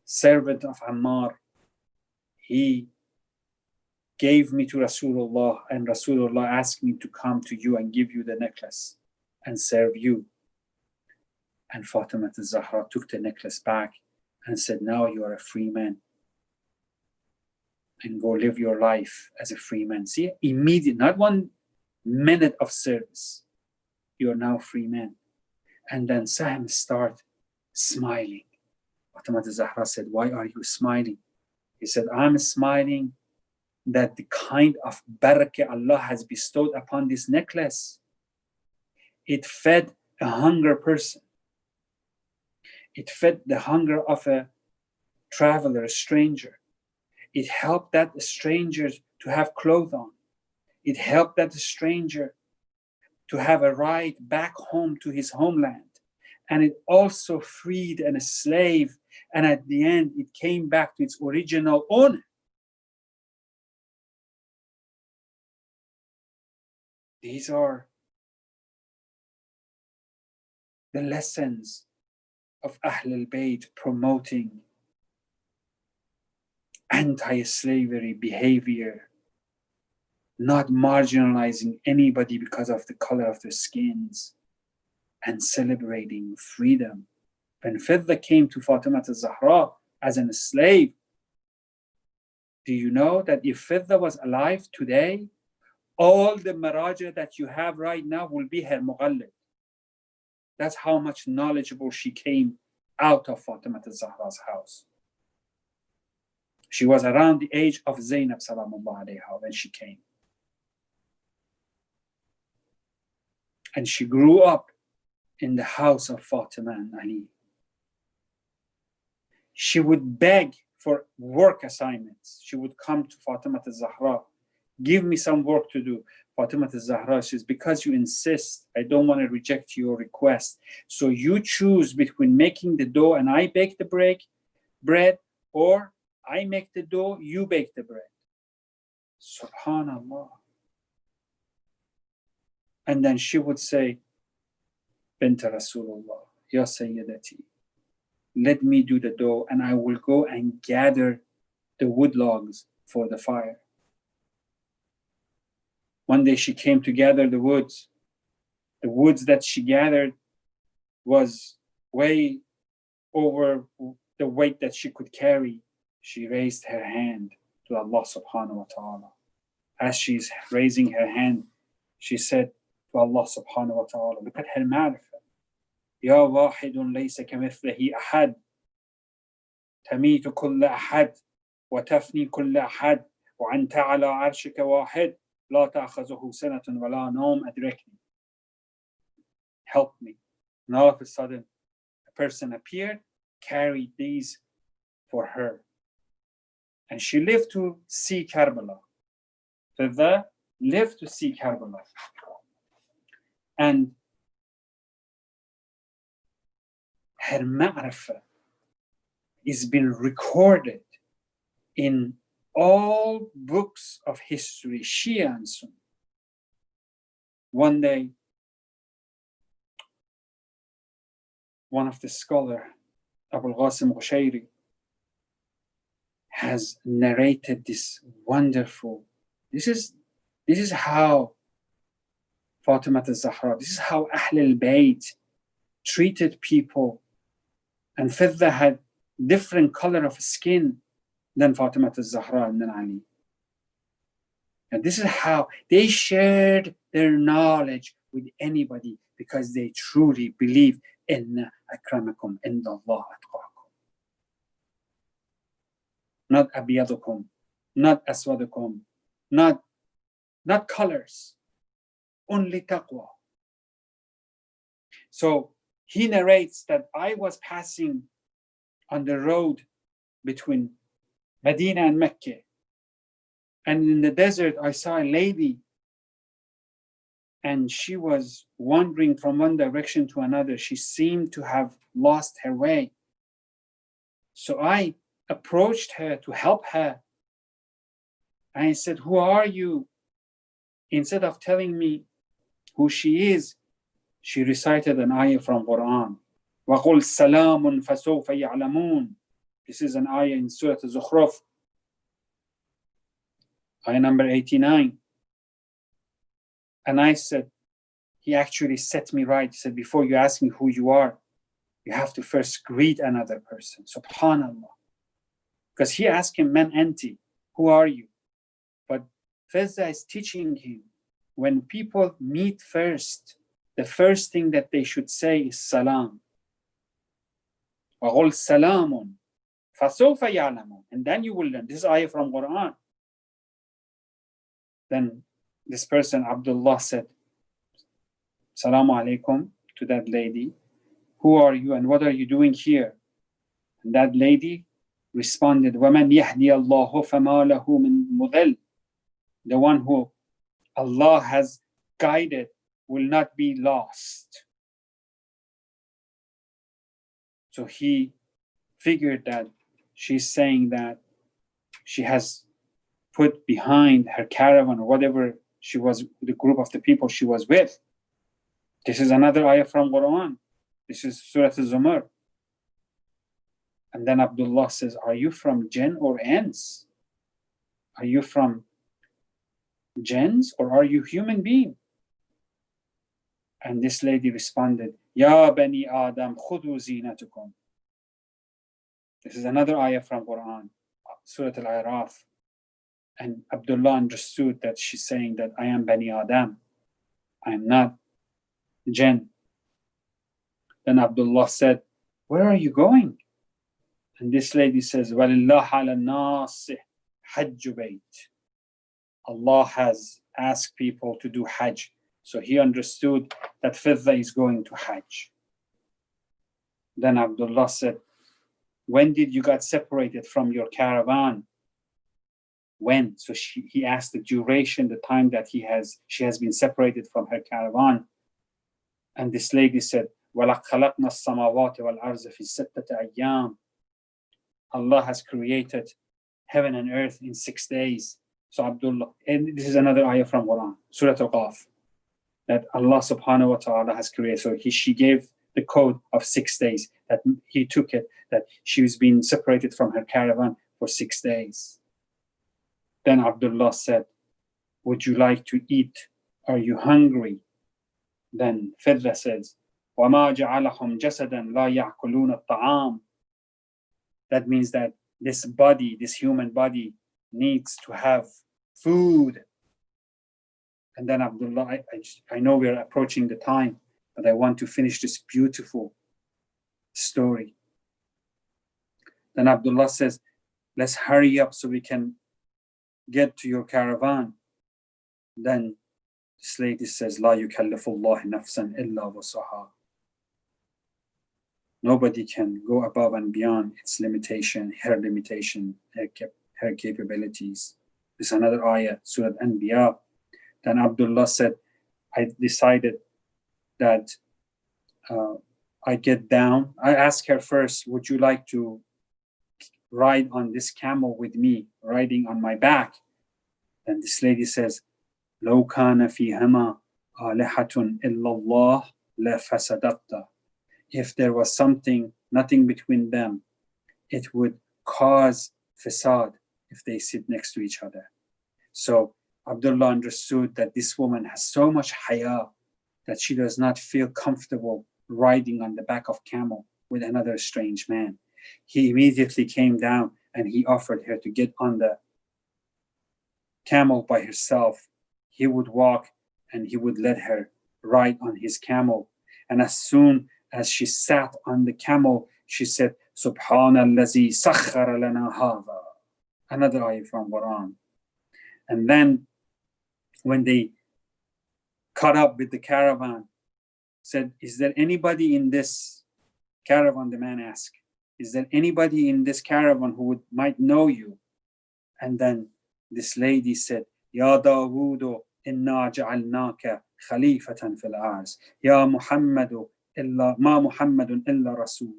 servant of Ammar. He gave me to Rasulullah and Rasulullah asked me to come to you and give you the necklace and serve you. And Fatima al-Zahra took the necklace back and said, now you are a free man. And go live your life as a free man. See, immediate, not 1 minute of service. You are now free man. And then Saham started smiling. Fatima al-Zahra said, why are you smiling? He said, I'm smiling that the kind of barakah Allah has bestowed upon this necklace, it fed a hunger person. It fed the hunger of a traveler, a stranger. It helped that stranger to have clothes on. It helped that stranger to have a ride back home to his homeland. And it also freed a slave. And at the end, it came back to its original owner. These are the lessons of Ahl al-Bayt promoting anti-slavery behavior, not marginalizing anybody because of the color of their skins, and celebrating freedom. When Fidda came to Fatima al-Zahra as a slave, do you know that if Fidda was alive today, all the maraja that you have right now will be her mughallib. That's how much knowledgeable she came out of Fatima al-Zahra's house. She was around the age of Zainab salamullah alayha when she came. And she grew up in the house of Fatima and Ali. She would beg for work assignments. She would come to Fatima al-Zahra, give me some work to do. Fatima al-Zahra says, because you insist, I don't want to reject your request. So you choose between making the dough and I bake the bread, or I make the dough, you bake the bread. Subhanallah. And then she would say, Bint Rasulullah, Ya Sayyidati, let me do the dough and I will go and gather the wood logs for the fire. One day she came to gather the woods. The woods that she gathered was way over the weight that she could carry. She raised her hand to Allah subhanahu wa ta'ala. As she's raising her hand, she said to Allah subhanahu wa ta'ala, look at her ma'rifah. يا واحد ليس كمثله أحد تميت كل أحد وتفني كل أحد وأنت على عرشك واحد لا تأخذه سنة ولا نوم أدركني. Help me. And all of a sudden, a person appeared, carried these for her. And she lived to see Karbala. Fidda lived to see Karbala. And her ma'rifah is been recorded in all books of history, Shia and Sunni. One day, one of the scholars, Abu al-Qasim Qushayri, has narrated this wonderful, this is how Fatima al-Zahra, this is how Ahl al-Bayt treated people. And Fidda had different color of skin than Fatima al-Zahra and then Ali. And this is how they shared their knowledge with anybody, because they truly believe Inna akramakum inda Allah atqakum. Not abiyadukum, not aswadukum, not colors, only taqwa. So he narrates that I was passing on the road between Medina and Mecca, and in the desert I saw a lady, and she was wandering from one direction to another. She seemed to have lost her way. So I approached her to help her. And I said, "Who are you?" Instead of telling me who she is, she recited an ayah from Quran. وَقُلْ سَلَامٌ فَسَوْفَ يَعْلَمُونَ. This is an ayah in Surah Al-Zukhruf, ayah number 89. And I said, he actually set me right. He said, before you ask me who you are, you have to first greet another person. Subhanallah. Because he asked him, Man anti, who are you? But Fezza is teaching him, when people meet first, the first thing that they should say is salam. وَقُلْ سَلَامٌ فَسَوْفَ يَعْلَمُونَ. And then you will learn. This is ayah from Quran. Then this person, Abdullah, said, Salamu alaikum, to that lady. Who are you and what are you doing here? And that lady responded, وَمَنْ يَهْدِيَ اللَّهُ فَمَا لَهُ مِنْ مُضِلٍّ. The one who Allah has guided will not be lost. So he figured that she's saying that she has put behind her caravan or whatever she was, the group of the people she was with. This is another ayah from Quran. This is Surah Al-Zumar. And then Abdullah says, are you from jinn or ants? Are you from jinns or are you human being? And this lady responded, Ya bani Adam, khudu zinatukum. This is another ayah from Quran, Surah Al-A'raf. And Abdullah understood that she's saying that I am Bani Adam. I am not jinn. Then Abdullah said, where are you going? And this lady says, وَلِلَّهَ عَلَى النَّاسِ حَجُّ بَيْتِ. Allah has asked people to do Hajj. So he understood that Fidda is going to Hajj. Then Abdullah said, when did you get separated from your caravan? When? So he asked the duration, the time that she has been separated from her caravan. And this lady said, وَلَقْ خَلَقْنَا السَّمَاوَاتِ وَالْأَرْضَ فِي سِتَّةِ أَيَّامٍ. Allah has created heaven and earth in 6 days. So Abdullah, and this is another ayah from Quran, Surah Al-Qaf, that Allah subhanahu wa ta'ala has created. So she gave the code of 6 days, that he took it, that she was being separated from her caravan for 6 days. Then Abdullah said, would you like to eat? Are you hungry? Then Fidda says, وَمَا جَعَلَهُمْ جَسَدًا لَا يَعْكُلُونَ الطَّعَامِ. That means that this body, this human body, needs to have food. And then Abdullah, I know we're approaching the time, but I want to finish this beautiful story. Then Abdullah says, let's hurry up so we can get to your caravan. Then this lady says, La yukallifullah nafsan illa wasaha. Nobody can go above and beyond its limitation, her capabilities. This is another ayah, Surah Anbiya. Then Abdullah said, I decided that I get down. I asked her first, would you like to ride on this camel with me, riding on my back? Then this lady says, لو كان فيهما آلهة إلا الله لفسدتا. If there was nothing between them, it would cause fasad if they sit next to each other. So Abdullah understood that this woman has so much haya that she does not feel comfortable riding on the back of camel with another strange man. He immediately came down and he offered her to get on the camel by herself. He would walk and he would let her ride on his camel. And as soon as she sat on the camel, she said, Subhanallazi sakhara lana hadha. Another ayah from Quran. And then when they caught up with the caravan, said, is there anybody in this caravan? The man asked, is there anybody in this caravan who might know you? And then this lady said, Ya Dawood, inna ja'alnaka khalifatan fil ars. Ya Muhammadu illa ma Muhammadun illa Rasul.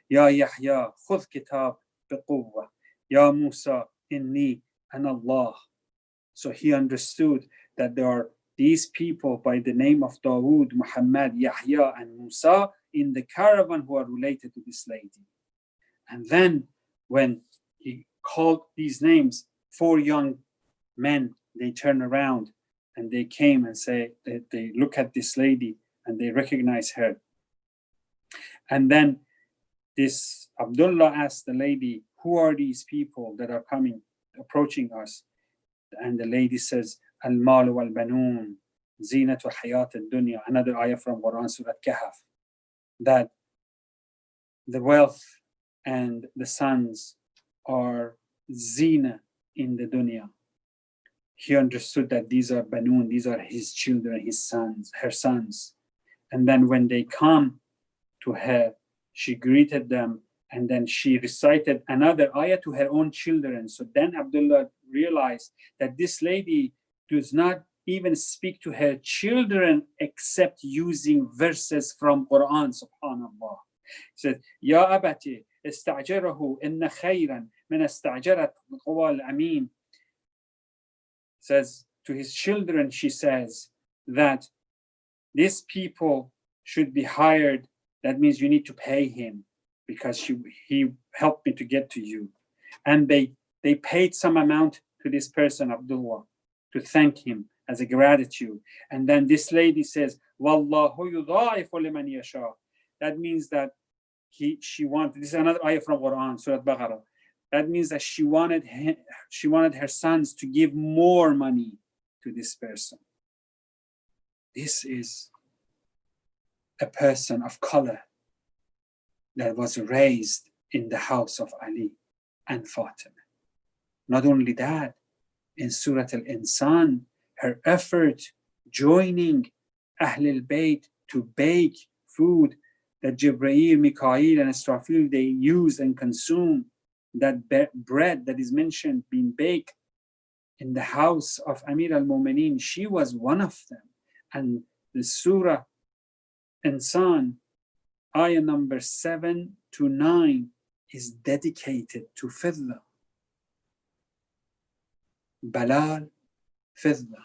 Ya Yahya, khudh kitab biquwwa. Ya Musa, inni ana Allah. So he understood that there are these people by the name of Dawood, Muhammad, Yahya, and Musa in the caravan who are related to this lady. And then when he called these names, 4 young men, they turn around and they came and say, they look at this lady and they recognize her. And then this Abdullah asked the lady, who are these people that are coming, approaching us? And the lady says, Al-Mal wal-Banun, Zinatu Hayat al-Dunya, another ayah from Quran, Surah Kahf, that the wealth and the sons are zina in the dunya. He understood that these are Banun, these are his children, his sons, her sons. And then when they come to her, she greeted them, and then she recited another ayah to her own children. So then Abdullah realized that this lady does not even speak to her children except using verses from Quran, subhanallah. He said, Ya abati, ista'jarahu inna khayran min ista'jarat qawal amin. Says to his children, she says that these people should be hired. That means you need to pay him because he helped me to get to you. And they paid some amount to this person, Abdullah, to thank him as a gratitude. And then this lady says, Wallahu yudha'ifu liman yasha. That means that she wanted, this is another ayah from Quran, Surah Baqarah. That means that she wanted her sons to give more money to this person. This is a person of color that was raised in the house of Ali and Fatima. Not only that, in Surah Al-Insan, her effort joining Ahlul Bayt to bake food that Jibreel, Mikael, and Israfil, they use and consume, that bread that is mentioned being baked in the house of Amir al-Mu'mineen, she was one of them. And the Surah Insan, ayah number 7 to 9, is dedicated to Fidda. Balal, Fidda.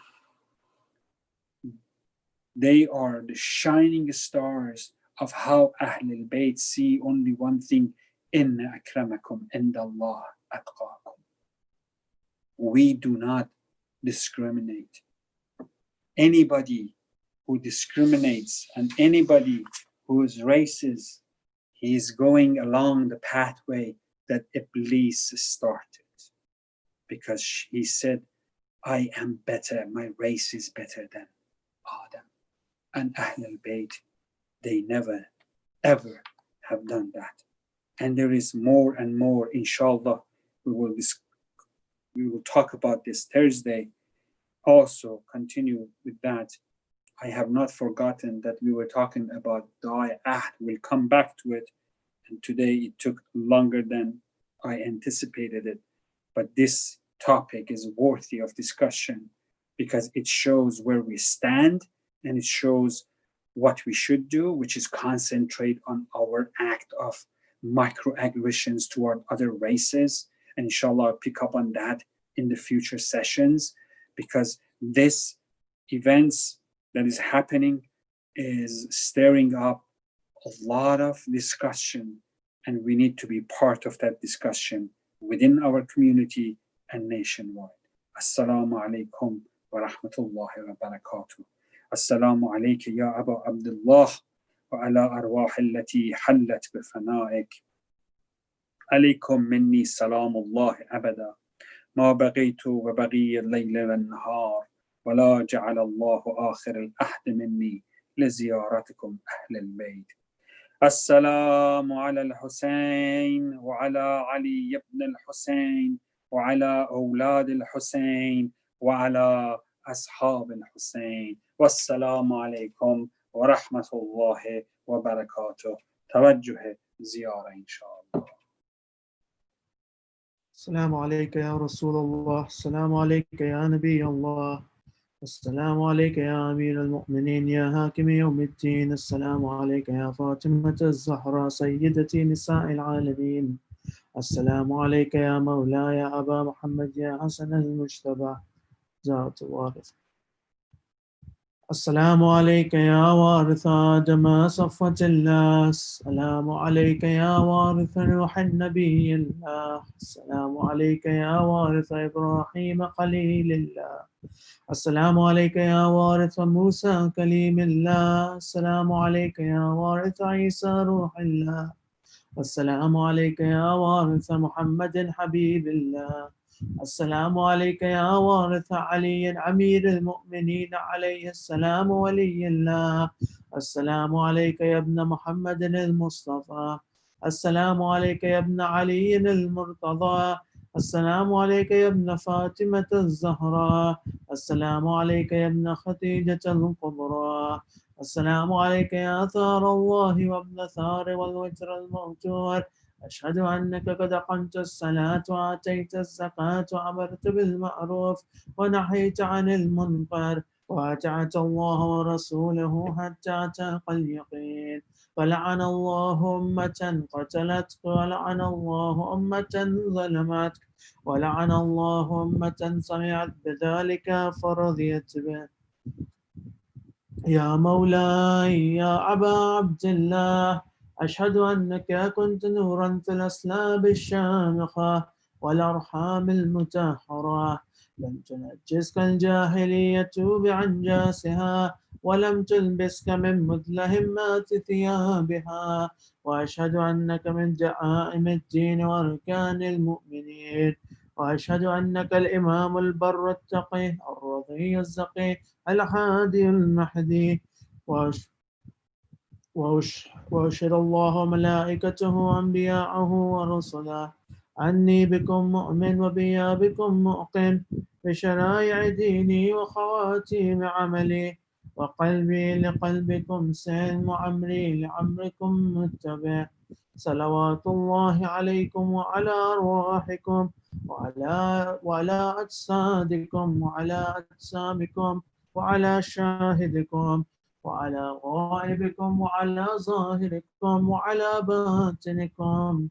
They are the shining stars of how Ahlul Bayt see only one thing, Inna akramakum indallah atqakum. We do not discriminate. Anybody who discriminates and anybody who is racist, he is going along the pathway that Iblis started. Because he said, I am better, my race is better than Adam. And Ahlul Bayt, they never, ever have done that. And there is more and more, inshallah, we will talk about this Thursday. Also, continue with that. I have not forgotten that we were talking about Da'i Ahd. We'll come back to it. And today it took longer than I anticipated it. But this topic is worthy of discussion because it shows where we stand and it shows what we should do, which is concentrate on our act of microaggressions toward other races. And inshallah, I'll pick up on that in the future sessions, because this events that is happening is stirring up a lot of discussion, and we need to be part of that discussion within our community and nationwide. Assalamu alaikum wa rahmatullahi wa barakatuh. Assalamu alayka ya Aba Abdullah wa ala arwah allati hallat bifanaik. Alaykum minni salamullah abada. ما بقيت وبقي الليل والنهار ولا جعل الله آخر الأحد مني لزيارتكم أهل البيت. السلام على الحسين وعلى علي بن الحسين وعلى أولاد الحسين وعلى أصحاب الحسين والسلام عليكم ورحمة الله وبركاته. توجه زيارة إن شاء الله. السلام عليك يا رسول الله، السلام عليك يا نبي الله، السلام عليك يا أمير المؤمنين يا حاكم يوم الدين، السلام عليك يا فاطمة الزهراء سيدتي نساء العالمين، السلام عليك يا مولاي أبا محمد يا حسن المجتبى زارة الوارث. السلام عليك يا وارث آدم صفوة الله، السلام عليك يا وارث روح النبي الله، السلام عليك يا وارث إبراهيم خليل الله، السلام عليك يا وارث موسى كليم الله، السلام عليك يا وارث عيسى روح الله، السلام عليك يا وارث محمد حبيب الله، السلام عليك يا وارث علي أمير المؤمنين عليه السلام ولي الله، السلام عليك يا ابن محمد المصطفى، السلام عليك يا ابن علي المرتضى، السلام عليك يا ابن فاطمة الزهراء، السلام عليك يا ابن خديجة الكبرى، السلام عليك يا ثار الله وابن ثار والوتر الموتور، أشهد أنك قد أقمت الصلاة وآتيت الزكاة وأمرت بالمعروف ونهيت عن المنكر وأطعت الله ورسوله حتى أتاك اليقين، فلعن الله أمة قتلتك ولعن الله أمة ظلمتك ولعن الله أمة سمعت بذلك فرضيت به. يا مولاي يا أبا عبد الله، أشهد أنك كنت نورا في الأسلاب الشامخة والأرحام المتاحرة، لم تنجسك الجاهلية بعنجاسها ولم تلبسك من مدلهمات ثيابها، وأشهد أنك من دعائم الدين وأركان المؤمنين، وأشهد أنك الإمام البر التقي الرضي الزقي الحادي المهدي، وأشهد الله وملائكته وأنبياءه ورسله أني بكم مؤمن وبيابكم مؤقن بشرائع ديني وخواتيم عملي، وقلبي لقلبكم سلم وعمري لعمركم متبع، صلوات الله عليكم وعلى أرواحكم وعلى أجسادكم وعلى أجسامكم وعلى شاهدكم وعلى غائبكم وعلى ظاهركم وعلى باطنكم.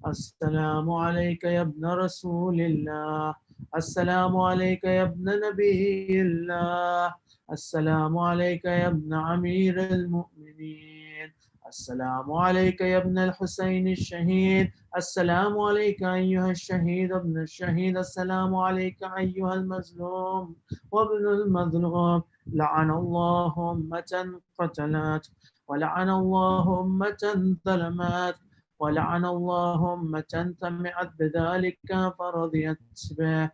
السلام عليك يا ابن رسول الله، السلام عليك يا ابن نبي الله، السلام عليك يا ابن أمير المؤمنين، السلام عليك يا ابن الحسين الشهيد، السلام عليك أيها الشهيد ابن الشهيد، السلام عليك أيها المظلوم وابن المظلوم، لعن الله أمة قتلت ولعن الله أمة ظلمت ولعن الله أمة سمعت بذلك فرضيت به.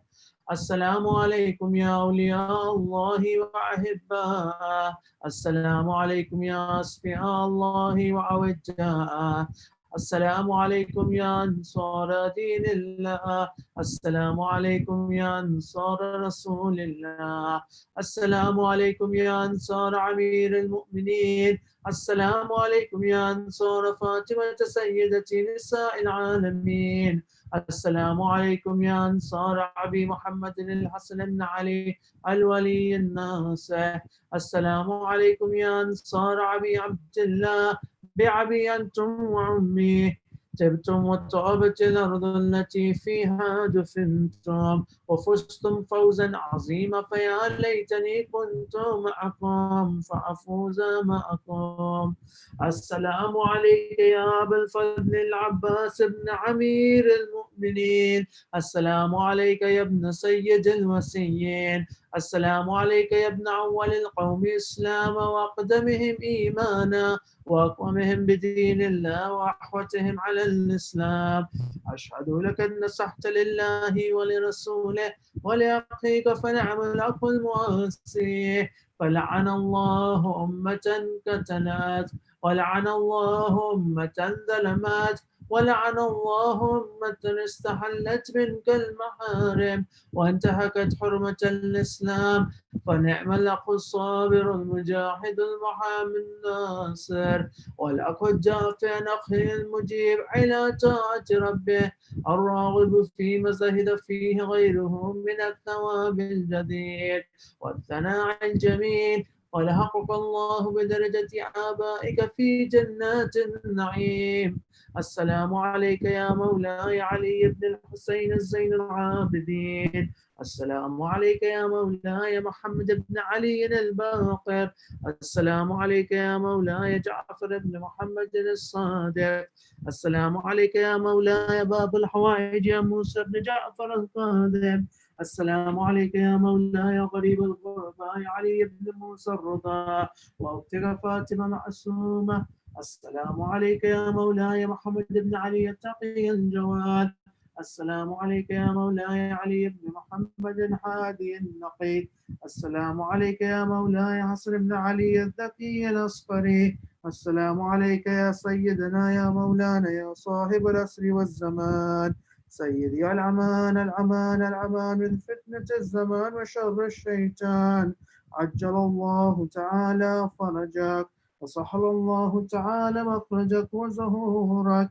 السلام عليكم يا أولياء الله وأحباءه، السلام عليكم يا أصفياء الله وأوداءه، السلام عليكم يا أنصار دين الله، السلام عليكم يا أنصار رسول الله، السلام عليكم يا أنصار أمير المؤمنين، السلام عليكم يا أنصار فاطمة سيدة نساء العالمين، السلام عليكم يا أنصار أبي محمد الحسن بن علي الولي الناصح، السلام عليكم يا أنصار أبي عبد الله بأبي أنتم وأمي، تبتم وطابت الأرض التي فيها دفنتم وفزتم فوزا عظيما، فيا ليتني كنت معكم فأفوز معكم. السلام عليك يا أبا الفضل العباس بن أمير المؤمنين، السلام عليك يا ابن سيد الوسيين، السلام عليك يا ابن أول القوم إسلاما وأقدمهم إيمانا وأقومهم بدين الله وأحوتهم على الإسلام، أشهد لك أن نصحت لله ولرسوله ولأخيك فنعم الأخ المواسي، فلعن الله أمة قتلت ولعن الله أمة ظلمت ولعن الله أمة استحلت منك المحارم وانتهكت حرمة الإسلام. فنعم الأخ الصابر المجاهد المحامي الناصر والأخ الدافع عن أخيه المجيب على طاعة ربه الراغب فيما زهد فيه غيره من الثواب الجديد والثناء الجميل. ولحقق الله بدرجة آبائك في جنات النعيم. السلام عليك يا مولاي علي بن الحسين الزين العابدين. السلام عليك يا مولاي محمد بن علي الباقر. السلام عليك يا مولاي جعفر بن محمد الصادق. السلام عليك يا مولاي باب الحوائج يا موسى بن جعفر القادم. السلام عليك يا مولاي غريب الغرباء علي بن موسى الرضا واختك فاطمة معصومة. السلام عليك يا مولاي محمد بن علي التقي الجواد. السلام عليك يا مولاي علي بن محمد الحادي النقي. السلام عليك يا مولاي حسن بن علي الذكي الأصفري. السلام عليك يا سيدنا يا مولانا يا صاحب العصر والزمان. سيدي العمان العمان العمان من فتنة الزمان وشر الشيطان. عجل الله تعالى فرجك وسهل الله تعالى مخرجك وزهورك.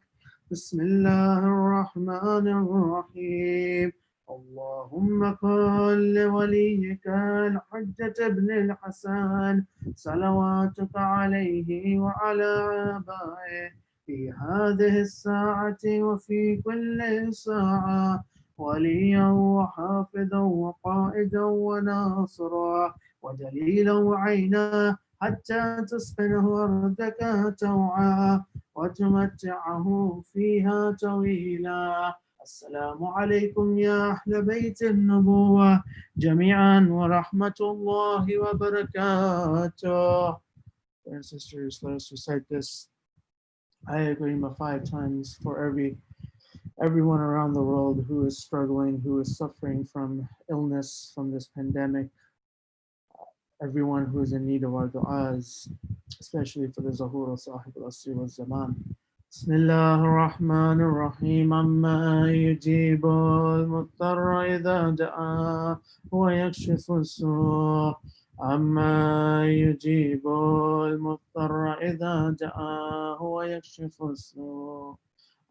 بسم الله الرحمن الرحيم. اللهم قل لوليك الحجة بن الحسن صلواتك عليه وعلى آبائه في هذه الساعة وفي كل ساعة وليا وحافظا وقائدا وناصرا ودليلا وعينا حتى تسكنه أرضك توعا وتمتعه فيها طويلا. السلام عليكم يا أهل بيت النبوة جميعا ورحمة الله وبركاته. Brothers and sisters, let us recite this ayah Karima 5 times for everyone around the world who is struggling, who is suffering from illness, from this pandemic, everyone who is in need of our du'as, especially for the Zahura Sahib al-Asri wal Zaman. بسم الله الرحمن الرحيم. عما يجيب المضطر إذا دعاه ويكشف السوء. عما يجيب المضطر إذا دعاه ويكشف السوء.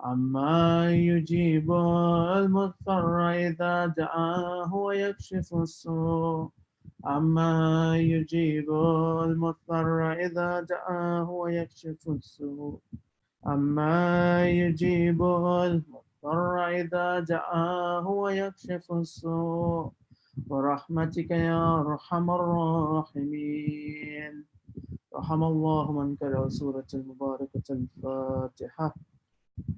عما يجيب المضطر إذا دعاه ويكشف السوء. عما يجيب المضطر إذا دعاه ويكشف السوء. عما يجيب المضطر إذا دعاه ويكشف السوء. برحمتك يا أرحم الراحمين. رحم الله من قرأ سورة المباركة الفاتحة.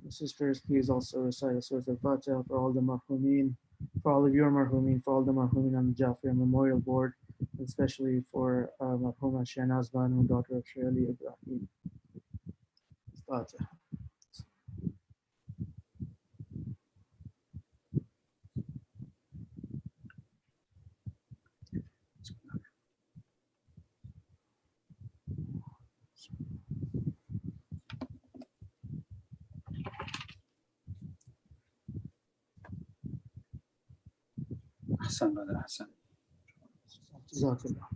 Sisters, please also recite Surah Al-Fatiha for all the marhumin, for all of your marhumin, for all the marhumin on the Jafaria Memorial Board, especially for marhuma Shahnaz Banu, daughter of Shirley Ibrahim. Fatiha. أحسن. جزاك الله.